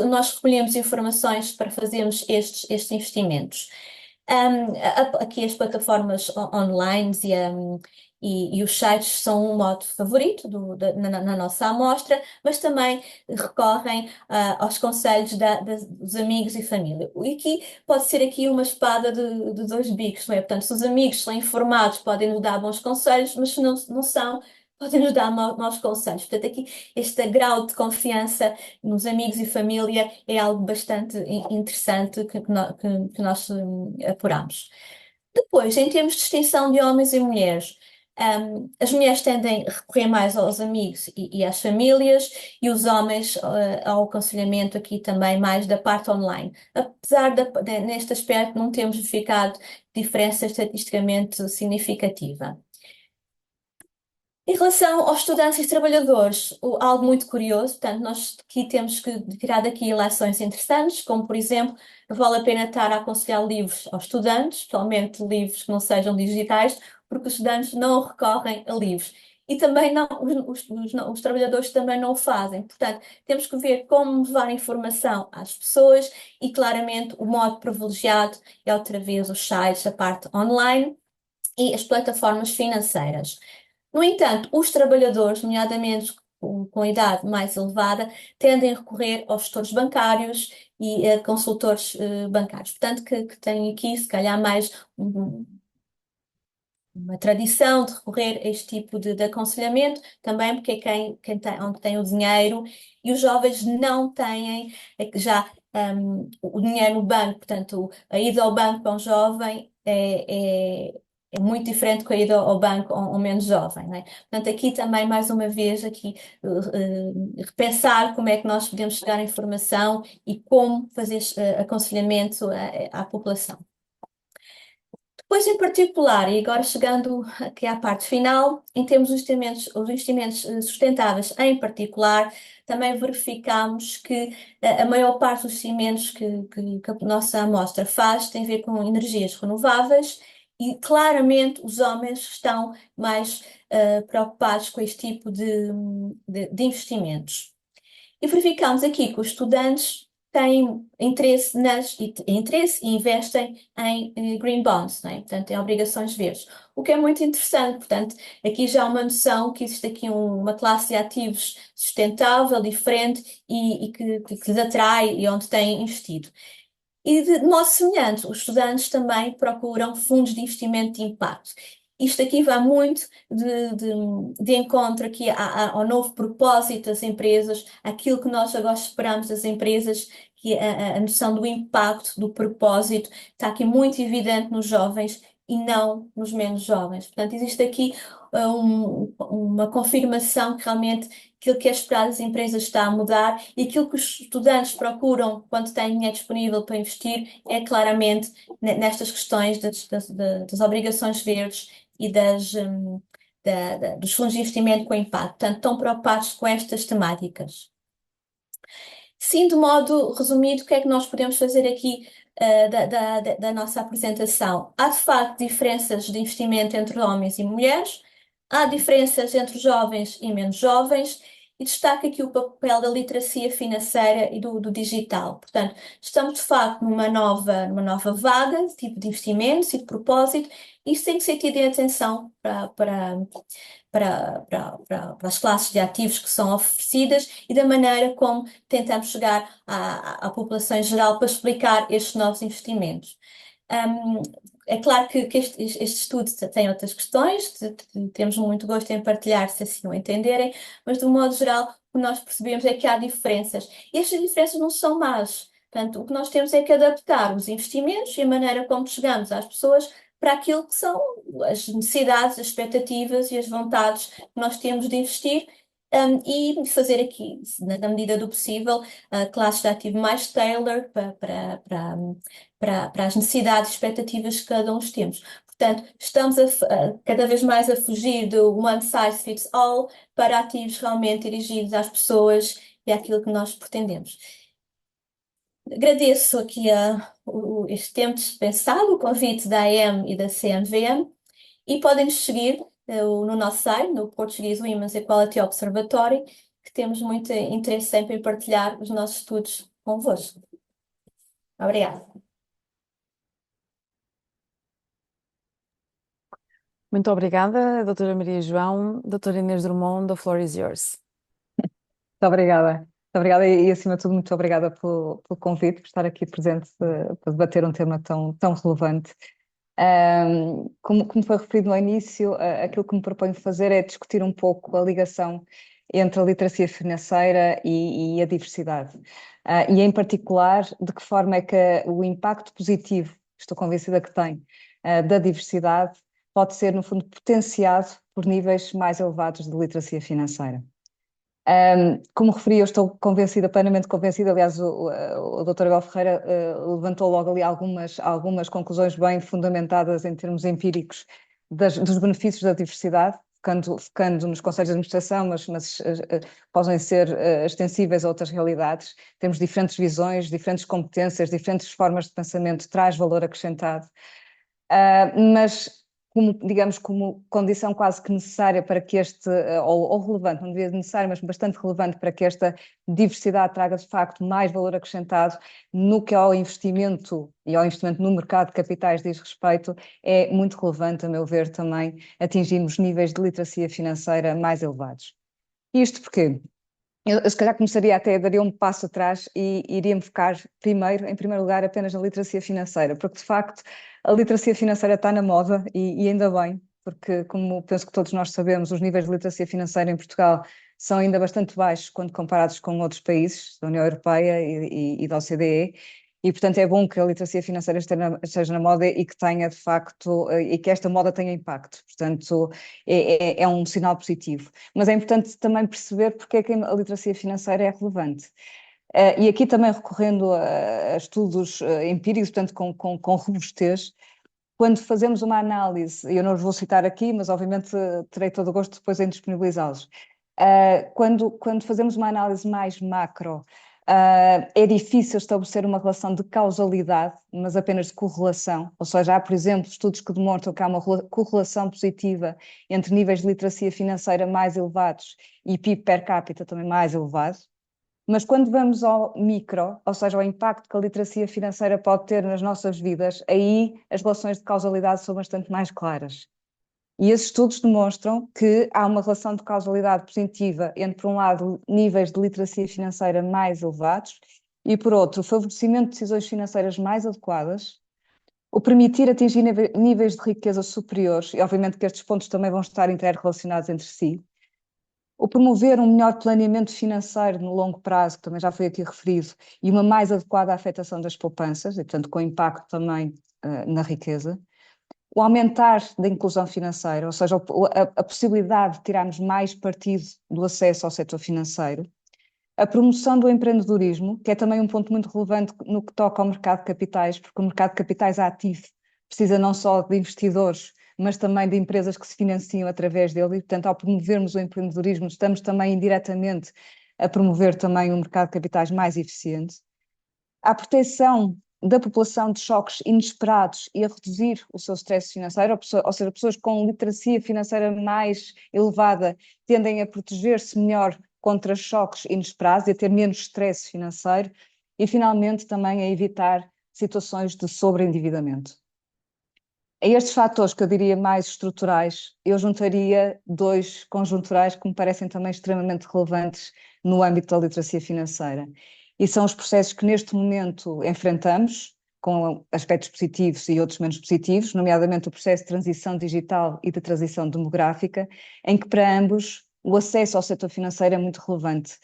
nós recolhemos informações para fazermos estes investimentos? Aqui as plataformas online e os sites são um modo favorito na nossa amostra, mas também recorrem aos conselhos dos amigos e família. E aqui pode ser aqui uma espada de dois bicos, não é? Portanto, se os amigos são informados, podem nos dar bons conselhos, mas se não são, podem nos dar maus conselhos. Portanto, aqui este grau de confiança nos amigos e família é algo bastante interessante que nós apuramos. Depois, em termos de distinção de homens e mulheres, as mulheres tendem a recorrer mais aos amigos e às famílias, e os homens ao aconselhamento aqui também mais da parte online. Apesar neste aspecto não termos verificado diferença estatisticamente significativa. Em relação aos estudantes e trabalhadores, algo muito curioso, portanto, nós aqui temos que tirar daqui ilações interessantes, como por exemplo, vale a pena estar a aconselhar livros aos estudantes, especialmente livros que não sejam digitais, porque os estudantes não recorrem a livros. E também os trabalhadores também não o fazem. Portanto, temos que ver como levar informação às pessoas e claramente o modo privilegiado é outra vez os sites, a parte online e as plataformas financeiras. No entanto, os trabalhadores, nomeadamente com idade mais elevada, tendem a recorrer aos gestores bancários e a consultores bancários. Portanto, que têm aqui, se calhar, mais uma tradição de recorrer a este tipo de aconselhamento, também porque é onde tem o dinheiro, e os jovens não têm já o dinheiro no banco. Portanto, a ida ao banco para um jovem é muito diferente com a ida ao banco ao menos jovem, não é? Portanto, aqui também, mais uma vez, repensar como é que nós podemos chegar à informação e como fazer aconselhamento à população. Depois, em particular, e agora chegando aqui à parte final, em termos dos investimentos sustentáveis em particular, também verificamos que a maior parte dos investimentos que a nossa amostra faz tem a ver com energias renováveis e claramente os homens estão mais preocupados com este tipo de investimentos. E verificamos aqui que os estudantes têm interesse e investem em green bonds, não é? Portanto, em obrigações verdes. O que é muito interessante, portanto, aqui já há uma noção que existe aqui uma classe de ativos sustentável, diferente e que lhes atrai e onde têm investido. E de modo semelhante, os estudantes também procuram fundos de investimento de impacto. Isto aqui vai muito de encontro aqui ao novo propósito das empresas, aquilo que nós agora esperamos das empresas, que a noção do impacto, do propósito, está aqui muito evidente nos jovens e não nos menos jovens. Portanto, existe aqui uma confirmação que realmente aquilo que é esperado das empresas está a mudar e aquilo que os estudantes procuram quando têm dinheiro disponível para investir é claramente nestas questões das obrigações verdes e dos fundos de investimento com impacto. Portanto, estão preocupados com estas temáticas. Sim, de modo resumido, o que é que nós podemos fazer aqui da nossa apresentação? Há, de facto, diferenças de investimento entre homens e mulheres, há diferenças entre jovens e menos jovens, e destaca aqui o papel da literacia financeira e do digital. Portanto, estamos, de facto, numa nova vaga, de tipo de investimentos e de propósito, e isso tem que ser tido em atenção para as classes de ativos que são oferecidas e da maneira como tentamos chegar à população em geral para explicar estes novos investimentos. É claro que este estudo tem outras questões, temos muito gosto em partilhar se assim o entenderem, mas de um modo geral o que nós percebemos é que há diferenças. E estas diferenças não são más. Portanto, o que nós temos é que adaptar os investimentos e a maneira como chegamos às pessoas para aquilo que são as necessidades, as expectativas e as vontades que nós temos de investir, e fazer aqui, na medida do possível, classes de ativo mais tailored para as necessidades e expectativas que cada um temos. Portanto, estamos cada vez mais a fugir do one size fits all para ativos realmente dirigidos às pessoas e àquilo que nós pretendemos. Agradeço aqui este tempo dispensado, o convite da AM e da CMVM, e podem nos seguir no nosso site, no Portuguese Women's Equality Observatory, que temos muito interesse sempre em partilhar os nossos estudos convosco. Obrigada. Muito obrigada, doutora Maria João. Doutora Inês Drummond, the floor is yours. Muito obrigada. Muito obrigada e, acima de tudo, muito obrigada pelo convite, por estar aqui presente para debater um tema tão relevante. Como foi referido no início, aquilo que me proponho fazer é discutir um pouco a ligação entre a literacia financeira e a diversidade. E, em particular, de que forma é que o impacto positivo, estou convencida que tem, da diversidade, pode ser, no fundo, potenciado por níveis mais elevados de literacia financeira. Como referi, eu estou convencida, plenamente convencida, aliás, o Dr. Abel Ferreira levantou logo ali algumas conclusões bem fundamentadas em termos empíricos dos benefícios da diversidade, focando nos conselhos de administração, mas podem ser extensíveis a outras realidades. Temos diferentes visões, diferentes competências, diferentes formas de pensamento, traz valor acrescentado. Mas como condição quase que necessária para que ou relevante, não devia ser necessária, mas bastante relevante para que esta diversidade traga de facto mais valor acrescentado no que ao investimento e ao investimento no mercado de capitais diz respeito, é muito relevante, a meu ver, também atingirmos níveis de literacia financeira mais elevados. Isto porque eu se calhar daria um passo atrás e iria me focar em primeiro lugar, apenas na literacia financeira, porque de facto a literacia financeira está na moda e ainda bem, porque como penso que todos nós sabemos, os níveis de literacia financeira em Portugal são ainda bastante baixos quando comparados com outros países da União Europeia e da OCDE. E, portanto, é bom que a literacia financeira esteja na moda e que tenha, de facto, e que esta moda tenha impacto. Portanto, é um sinal positivo. Mas é importante também perceber porque é que a literacia financeira é relevante. E aqui também recorrendo a estudos empíricos, portanto, com robustez, quando fazemos uma análise, eu não os vou citar aqui, mas obviamente terei todo o gosto depois em disponibilizá-los. Quando fazemos uma análise mais macro, é difícil estabelecer uma relação de causalidade, mas apenas de correlação. Ou seja, há, por exemplo, estudos que demonstram que há uma correlação positiva entre níveis de literacia financeira mais elevados e PIB per capita também mais elevado. Mas quando vamos ao micro, ou seja, ao impacto que a literacia financeira pode ter nas nossas vidas, aí as relações de causalidade são bastante mais claras. E esses estudos demonstram que há uma relação de causalidade positiva entre, por um lado, níveis de literacia financeira mais elevados e, por outro, o favorecimento de decisões financeiras mais adequadas, o permitir atingir níveis de riqueza superiores, e obviamente que estes pontos também vão estar interrelacionados entre si, o promover um melhor planeamento financeiro no longo prazo, que também já foi aqui referido, e uma mais adequada afetação das poupanças, e portanto com impacto também na riqueza, o aumentar da inclusão financeira, ou seja, a possibilidade de tirarmos mais partido do acesso ao setor financeiro, a promoção do empreendedorismo, que é também um ponto muito relevante no que toca ao mercado de capitais, porque o mercado de capitais ativo precisa não só de investidores, mas também de empresas que se financiam através dele, e portanto ao promovermos o empreendedorismo estamos também indiretamente a promover também um mercado de capitais mais eficiente. A proteção da população de choques inesperados e a reduzir o seu stress financeiro, ou seja, pessoas com literacia financeira mais elevada tendem a proteger-se melhor contra choques inesperados e a ter menos stress financeiro e, finalmente, também a evitar situações de sobreendividamento. A estes fatores que eu diria mais estruturais, eu juntaria dois conjunturais que me parecem também extremamente relevantes no âmbito da literacia financeira. E são os processos que neste momento enfrentamos, com aspectos positivos e outros menos positivos, nomeadamente o processo de transição digital e de transição demográfica, em que para ambos o acesso ao setor financeiro é muito relevante,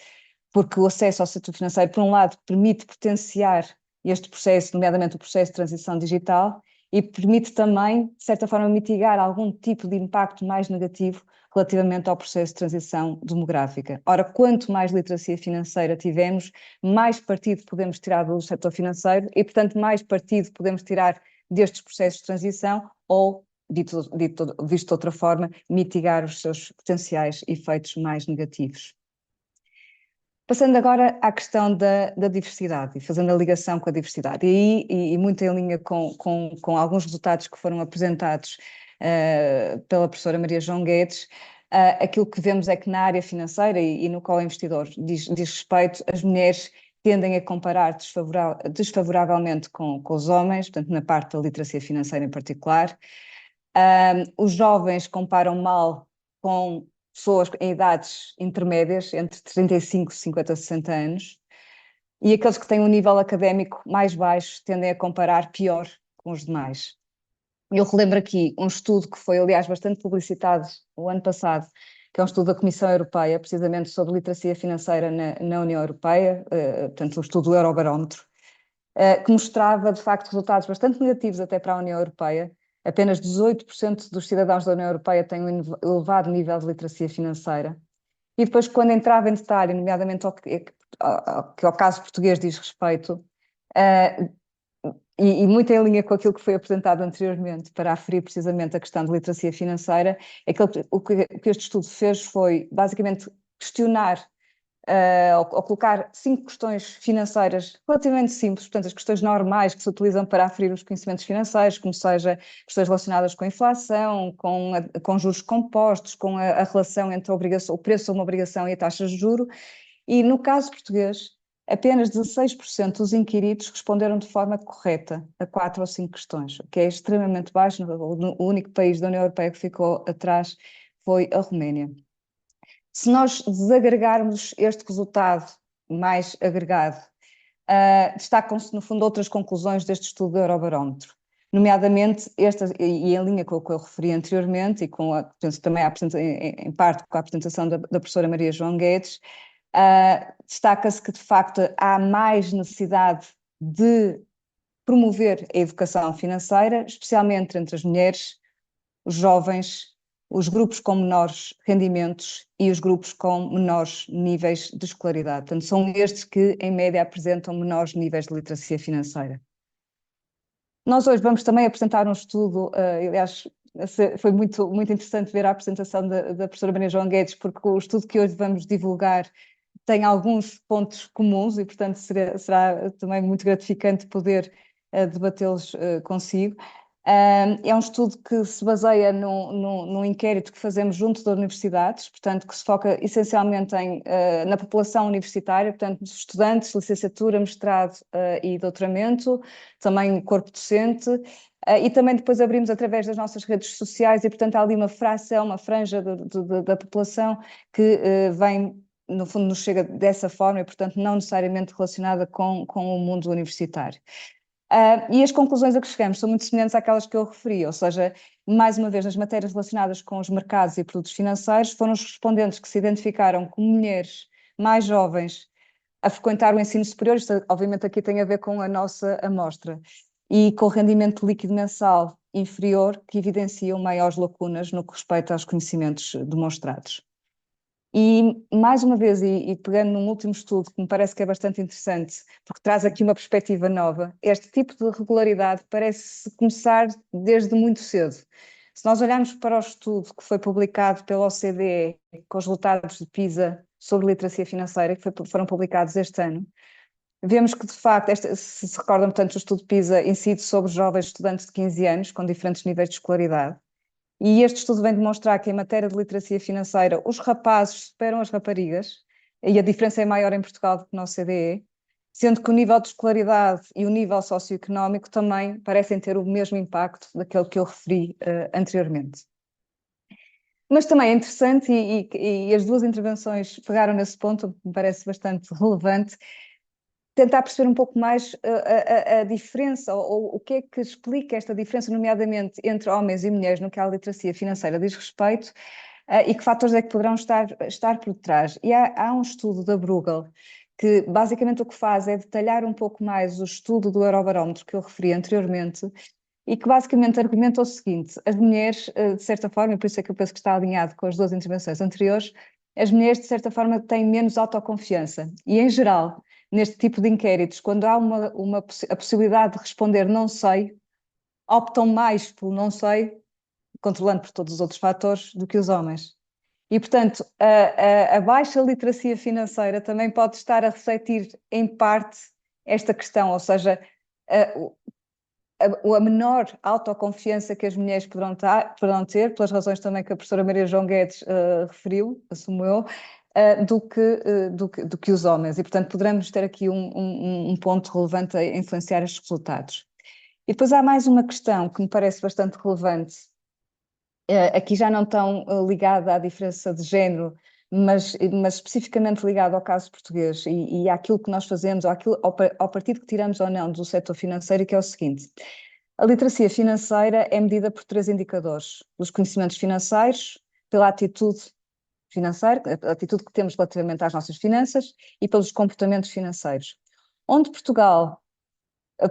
porque o acesso ao setor financeiro, por um lado, permite potenciar este processo, nomeadamente o processo de transição digital, e permite também, de certa forma, mitigar algum tipo de impacto mais negativo relativamente ao processo de transição demográfica. Ora, quanto mais literacia financeira tivermos, mais partido podemos tirar do setor financeiro e, portanto, mais partido podemos tirar destes processos de transição ou, visto de outra forma, mitigar os seus potenciais efeitos mais negativos. Passando agora à questão da diversidade e fazendo a ligação com a diversidade, e muito em linha com alguns resultados que foram apresentados pela professora Maria João Guedes, aquilo que vemos é que na área financeira e no qual o investidor diz respeito, as mulheres tendem a comparar desfavoravelmente com os homens, portanto na parte da literacia financeira em particular. Os jovens comparam mal com pessoas em idades intermédias, entre 35, 50 e 60 anos, e aqueles que têm um nível académico mais baixo tendem a comparar pior com os demais. Eu relembro aqui um estudo que foi, aliás, bastante publicitado o ano passado, que é um estudo da Comissão Europeia, precisamente sobre literacia financeira na União Europeia, portanto, um estudo do Eurobarómetro, que mostrava, de facto, resultados bastante negativos até para a União Europeia. Apenas 18% dos cidadãos da União Europeia têm um elevado nível de literacia financeira. E depois, quando entrava em detalhe, nomeadamente ao que ao caso português diz respeito, e muito em linha com aquilo que foi apresentado anteriormente, para aferir precisamente a questão de literacia financeira, o que este estudo fez foi, basicamente, questionar ou colocar 5 questões financeiras relativamente simples, portanto, as questões normais que se utilizam para aferir os conhecimentos financeiros, como seja questões relacionadas com a inflação, com juros compostos, com a relação entre o preço de uma obrigação e a taxa de juro, e no caso português, apenas 16% dos inquiridos responderam de forma correta a 4 ou 5 questões, o que é extremamente baixo. O único país da União Europeia que ficou atrás foi a Roménia. Se nós desagregarmos este resultado mais agregado, destacam-se, no fundo, outras conclusões deste estudo do Eurobarómetro, nomeadamente esta, e em linha com o que eu referi anteriormente, e também em parte com a apresentação da professora Maria João Guedes, destaca-se que, de facto, há mais necessidade de promover a educação financeira, especialmente entre as mulheres, os jovens, os grupos com menores rendimentos e os grupos com menores níveis de escolaridade. Portanto, são estes que, em média, apresentam menores níveis de literacia financeira. Nós hoje vamos também apresentar um estudo, aliás, foi muito, muito interessante ver a apresentação da professora Maria João Guedes, porque o estudo que hoje vamos divulgar tem alguns pontos comuns e, portanto, será também muito gratificante poder debatê-los consigo. É um estudo que se baseia num inquérito que fazemos junto das universidades, portanto, que se foca essencialmente na população universitária, portanto, nos estudantes, licenciatura, mestrado e doutoramento, também o corpo docente, e também depois abrimos através das nossas redes sociais e, portanto, há ali uma fração, uma franja da população que vem, no fundo, nos chega dessa forma e, portanto, não necessariamente relacionada com o mundo universitário. E as conclusões a que chegamos são muito semelhantes àquelas que eu referi, ou seja, mais uma vez, nas matérias relacionadas com os mercados e produtos financeiros, foram os respondentes que se identificaram como mulheres mais jovens a frequentar o ensino superior, isto obviamente aqui tem a ver com a nossa amostra, e com rendimento líquido mensal inferior, que evidenciam maiores lacunas no que respeita aos conhecimentos demonstrados. E, mais uma vez, e pegando num último estudo que me parece que é bastante interessante, porque traz aqui uma perspectiva nova, este tipo de regularidade parece começar desde muito cedo. Se nós olharmos para o estudo que foi publicado pela OCDE, com os resultados de PISA sobre literacia financeira, que foram publicados este ano, vemos que, de facto, se recordam, portanto, o estudo PISA incide sobre jovens estudantes de 15 anos, com diferentes níveis de escolaridade. E este estudo vem demonstrar que, em matéria de literacia financeira, os rapazes superam as raparigas, e a diferença é maior em Portugal do que na OCDE, sendo que o nível de escolaridade e o nível socioeconómico também parecem ter o mesmo impacto daquele que eu referi anteriormente. Mas também é interessante, e as duas intervenções pegaram nesse ponto, que me parece bastante relevante, tentar perceber um pouco mais a diferença, ou o que é que explica esta diferença, nomeadamente entre homens e mulheres, no que a literacia financeira diz respeito, e que fatores é que poderão estar por detrás. E há um estudo da Bruegel, que basicamente o que faz é detalhar um pouco mais o estudo do Eurobarómetro que eu referi anteriormente, e que basicamente argumenta o seguinte: as mulheres, de certa forma, e por isso é que eu penso que está alinhado com as duas intervenções anteriores, as mulheres, de certa forma, têm menos autoconfiança. E, em geral, neste tipo de inquéritos, quando há a possibilidade de responder não sei, optam mais pelo não sei, controlando por todos os outros fatores, do que os homens. E, portanto, a baixa literacia financeira também pode estar a refletir, em parte, esta questão, ou seja, a menor autoconfiança que as mulheres poderão ter, pelas razões também que a professora Maria João Guedes referiu, assumo eu, do que os homens. E, portanto, poderemos ter aqui um ponto relevante a influenciar estes resultados. E depois há mais uma questão que me parece bastante relevante, aqui já não tão ligada à diferença de género, mas especificamente ligada ao caso português e àquilo que nós fazemos, ao partido que tiramos ou não do setor financeiro, que é o seguinte: a literacia financeira é medida por 3 indicadores: pelos conhecimentos financeiros, pela atitude financeira, a atitude que temos relativamente às nossas finanças, e pelos comportamentos financeiros. Onde Portugal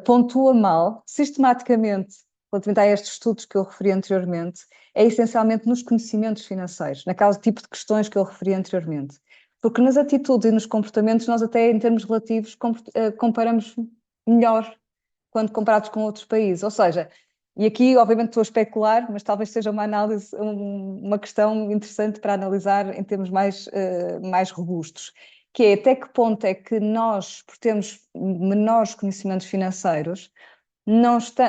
pontua mal, sistematicamente, relativamente a estes estudos que eu referi anteriormente, é essencialmente nos conhecimentos financeiros, naquele tipo de questões que eu referi anteriormente. Porque nas atitudes e nos comportamentos, nós até em termos relativos comparamos melhor quando comparados com outros países. Ou seja, e aqui obviamente estou a especular, mas talvez seja uma análise, uma questão interessante para analisar em termos mais robustos, que é até que ponto é que nós, por termos menores conhecimentos financeiros,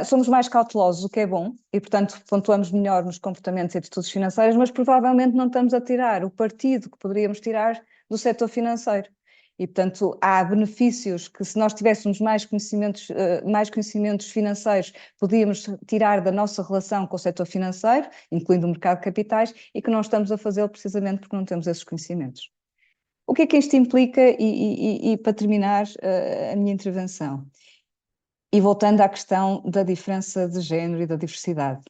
somos mais cautelosos, o que é bom, e portanto pontuamos melhor nos comportamentos e atitudes financeiras, mas provavelmente não estamos a tirar o partido que poderíamos tirar do setor financeiro. E portanto há benefícios que, se nós tivéssemos mais conhecimentos financeiros, podíamos tirar da nossa relação com o setor financeiro, incluindo o mercado de capitais, e que não estamos a fazê-lo precisamente porque não temos esses conhecimentos. O que é que isto implica? E para terminar a minha intervenção, e voltando à questão da diferença de género e da diversidade,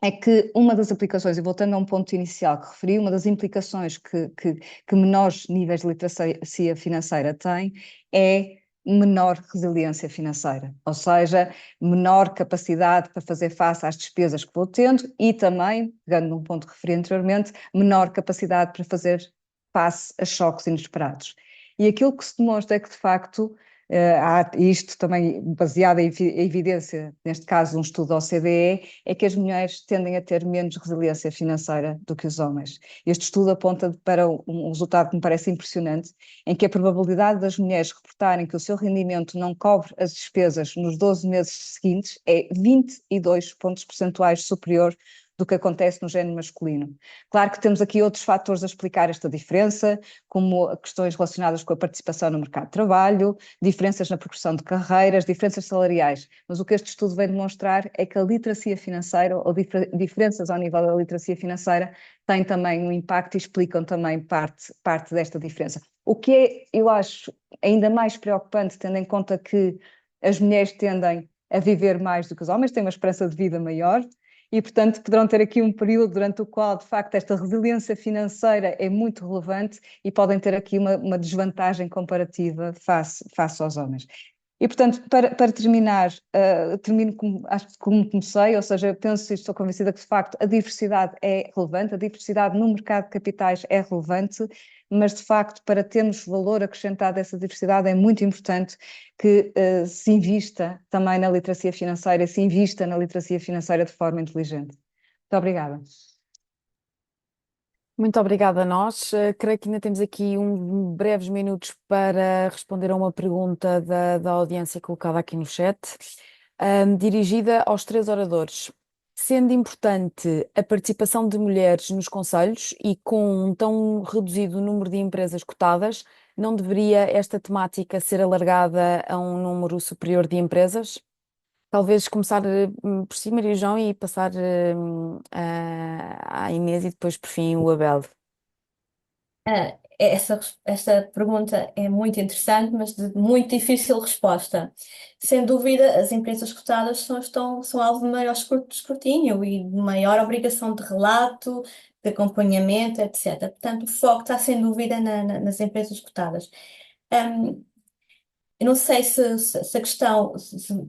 é que uma das aplicações, e voltando a um ponto inicial que referi, uma das implicações que menores níveis de literacia financeira têm é menor resiliência financeira, ou seja, menor capacidade para fazer face às despesas que vou tendo e também, pegando num ponto que referi anteriormente, menor capacidade para fazer face a choques inesperados. E aquilo que se demonstra é que, de facto, há isto também baseado em evidência, neste caso um estudo da OCDE, é que as mulheres tendem a ter menos resiliência financeira do que os homens. Este estudo aponta para um resultado que me parece impressionante, em que a probabilidade das mulheres reportarem que o seu rendimento não cobre as despesas nos 12 meses seguintes é 22 pontos percentuais superior do que acontece no género masculino. Claro que temos aqui outros fatores a explicar esta diferença, como questões relacionadas com a participação no mercado de trabalho, diferenças na progressão de carreiras, diferenças salariais, mas o que este estudo vem demonstrar é que a literacia financeira, ou diferenças ao nível da literacia financeira, têm também um impacto e explicam também parte desta diferença. O que é, eu acho, ainda mais preocupante, tendo em conta que as mulheres tendem a viver mais do que os homens, têm uma esperança de vida maior, e, portanto, poderão ter aqui um período durante o qual, de facto, esta resiliência financeira é muito relevante e podem ter aqui uma desvantagem comparativa face aos homens. E, portanto, para terminar, termino acho que como comecei, ou seja, eu penso e estou convencida que, de facto, a diversidade é relevante, a diversidade no mercado de capitais é relevante, mas, de facto, para termos valor acrescentado a essa diversidade, é muito importante que se invista também na literacia financeira, se invista na literacia financeira de forma inteligente. Muito obrigada. Muito obrigada a nós. Creio que ainda temos aqui breves minutos para responder a uma pergunta da audiência colocada aqui no chat, dirigida aos três oradores. Sendo importante a participação de mulheres nos conselhos e com um tão reduzido número de empresas cotadas, não deveria esta temática ser alargada a um número superior de empresas? Talvez começar por si, Maria João, e passar à Inês e depois, por fim, o Abel. Esta pergunta é muito interessante, mas de muito difícil resposta. Sem dúvida, as empresas cotadas são alvo de maior escrutínio e de maior obrigação de relato, de acompanhamento, etc. Portanto, o foco está, sem dúvida, nas empresas cotadas. Eu não sei se a questão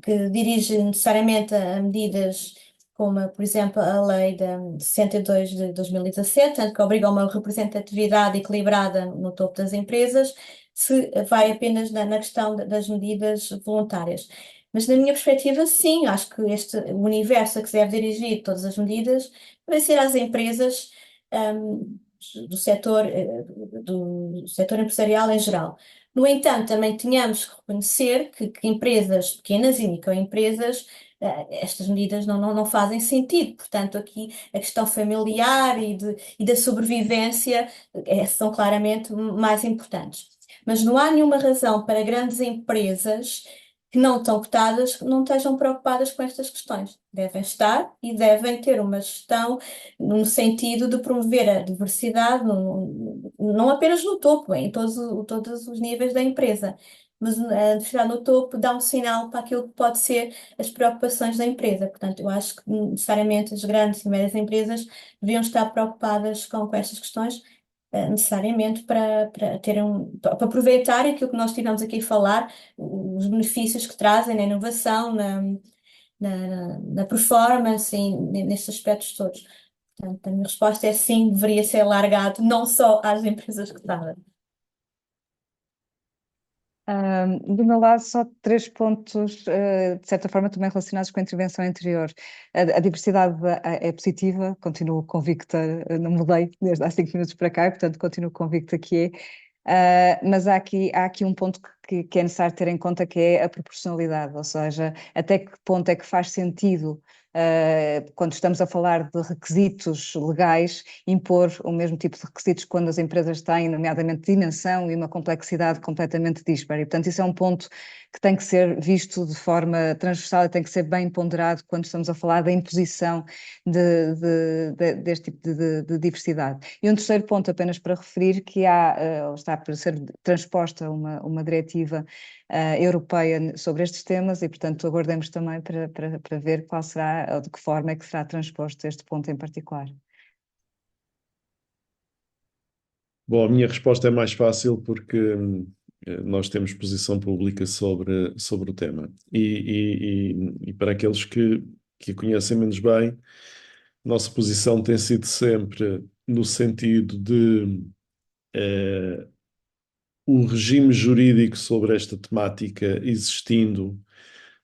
que dirige necessariamente a medidas como, por exemplo, a Lei de 62 de 2017, que obriga a uma representatividade equilibrada no topo das empresas, se vai apenas na questão das medidas voluntárias. Mas, na minha perspectiva, sim, acho que o universo a que se deve dirigir todas as medidas vai ser às empresas do setor empresarial em geral. No entanto, também tínhamos que reconhecer que empresas pequenas e microempresas, estas medidas não fazem sentido. Portanto, aqui a questão familiar e da sobrevivência são claramente mais importantes. Mas não há nenhuma razão para grandes empresas que não estão cotadas, que não estejam preocupadas com estas questões. Devem estar e devem ter uma gestão no sentido de promover a diversidade, não apenas no topo, em todos os níveis da empresa, mas a diversidade no topo dá um sinal para aquilo que pode ser as preocupações da empresa. Portanto, eu acho que necessariamente as grandes e médias empresas deviam estar preocupadas com estas questões, necessariamente para para aproveitar aquilo que nós tivemos aqui a falar, os benefícios que trazem na inovação, na performance, nestes aspectos todos. Portanto, a minha resposta é sim, deveria ser alargado não só às empresas cotadas. Do meu lado, só 3 pontos, de certa forma, também relacionados com a intervenção anterior. A diversidade é positiva, continuo convicta, não mudei desde há 5 minutos para cá, portanto, continuo convicta que é. Mas há aqui um ponto que é necessário ter em conta, que é a proporcionalidade, ou seja, até que ponto é que faz sentido, quando estamos a falar de requisitos legais, impor o mesmo tipo de requisitos quando as empresas têm, nomeadamente, dimensão e uma complexidade completamente dispara. E, portanto, isso é um ponto que tem que ser visto de forma transversal e tem que ser bem ponderado quando estamos a falar da imposição deste tipo de diversidade. E um terceiro ponto, apenas para referir, que está para ser transposta uma diretiva europeia sobre estes temas e, portanto, aguardemos também para ver qual será, ou de que forma é que será transposto este ponto em particular. Bom, a minha resposta é mais fácil porque nós temos posição pública sobre o tema. E para aqueles que a conhecem menos bem, nossa posição tem sido sempre no sentido de o regime jurídico sobre esta temática existindo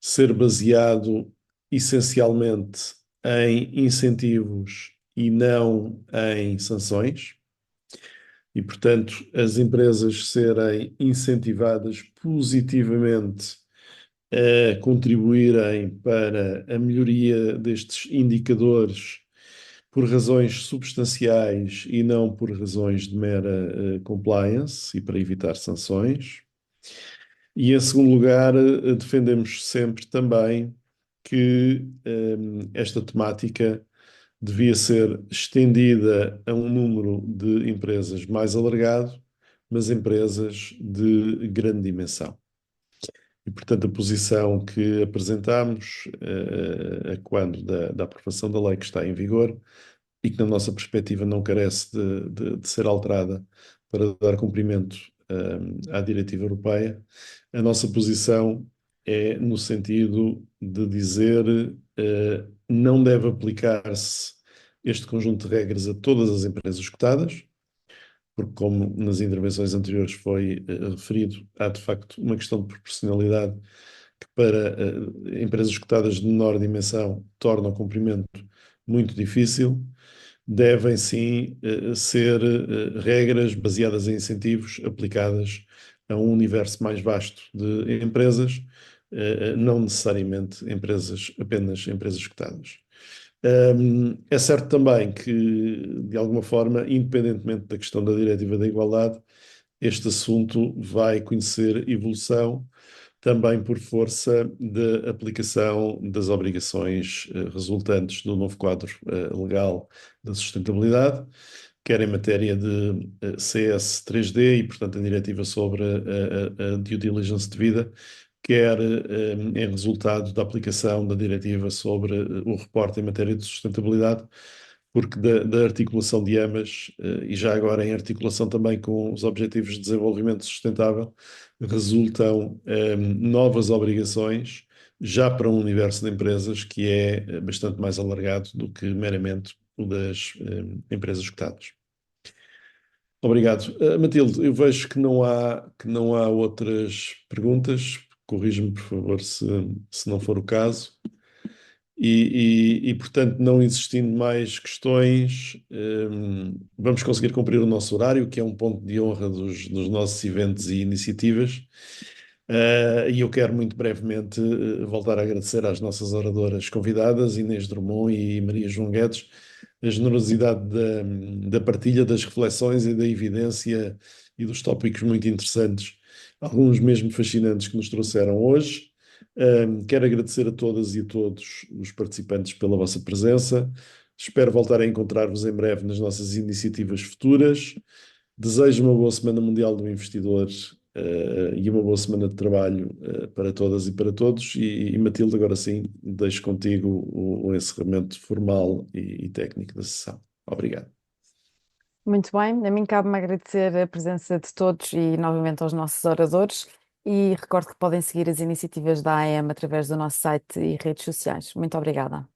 ser baseado essencialmente em incentivos e não em sanções, e, portanto, as empresas serem incentivadas positivamente a contribuírem para a melhoria destes indicadores por razões substanciais e não por razões de mera compliance e para evitar sanções. E, em segundo lugar, defendemos sempre também que esta temática devia ser estendida a um número de empresas mais alargado, mas empresas de grande dimensão. E, portanto, a posição que apresentamos, a quando da aprovação da lei que está em vigor e que, na nossa perspectiva, não carece de ser alterada para dar cumprimento, à diretiva europeia, a nossa posição é no sentido de dizer, não deve aplicar-se este conjunto de regras a todas as empresas cotadas, porque, como nas intervenções anteriores foi referido, há de facto uma questão de proporcionalidade que, para empresas cotadas de menor dimensão, torna o cumprimento muito difícil. Devem sim ser regras baseadas em incentivos aplicadas a um universo mais vasto de empresas, não necessariamente apenas empresas cotadas. É certo também que, de alguma forma, independentemente da questão da Diretiva da Igualdade, este assunto vai conhecer evolução também por força da aplicação das obrigações resultantes do novo quadro legal da sustentabilidade, quer em matéria de CS 3D e, portanto, a diretiva sobre a due diligence devida, quer em resultado da aplicação da diretiva sobre o reporte em matéria de sustentabilidade, porque da articulação de ambas, e já agora em articulação também com os Objetivos de Desenvolvimento Sustentável, resultam novas obrigações já para um universo de empresas que é bastante mais alargado do que meramente o das empresas cotadas. Obrigado. Matilde, eu vejo que não há outras perguntas. Corrige-me, por favor, se não for o caso. Portanto, não existindo mais questões, vamos conseguir cumprir o nosso horário, que é um ponto de honra dos nossos eventos e iniciativas. E eu quero muito brevemente voltar a agradecer às nossas oradoras convidadas, Inês Drummond e Maria João Guedes, a generosidade da partilha das reflexões e da evidência e dos tópicos muito interessantes, alguns mesmo fascinantes, que nos trouxeram hoje. Quero agradecer a todas e a todos os participantes pela vossa presença. Espero voltar a encontrar-vos em breve nas nossas iniciativas futuras. Desejo uma boa Semana Mundial do Investidor, e uma boa semana de trabalho para todas e para todos. E Matilde, agora sim, deixo contigo o encerramento formal e técnico da sessão. Obrigado. Muito bem, a mim cabe-me agradecer a presença de todos e novamente aos nossos oradores e recordo que podem seguir as iniciativas da AEM através do nosso site e redes sociais. Muito obrigada.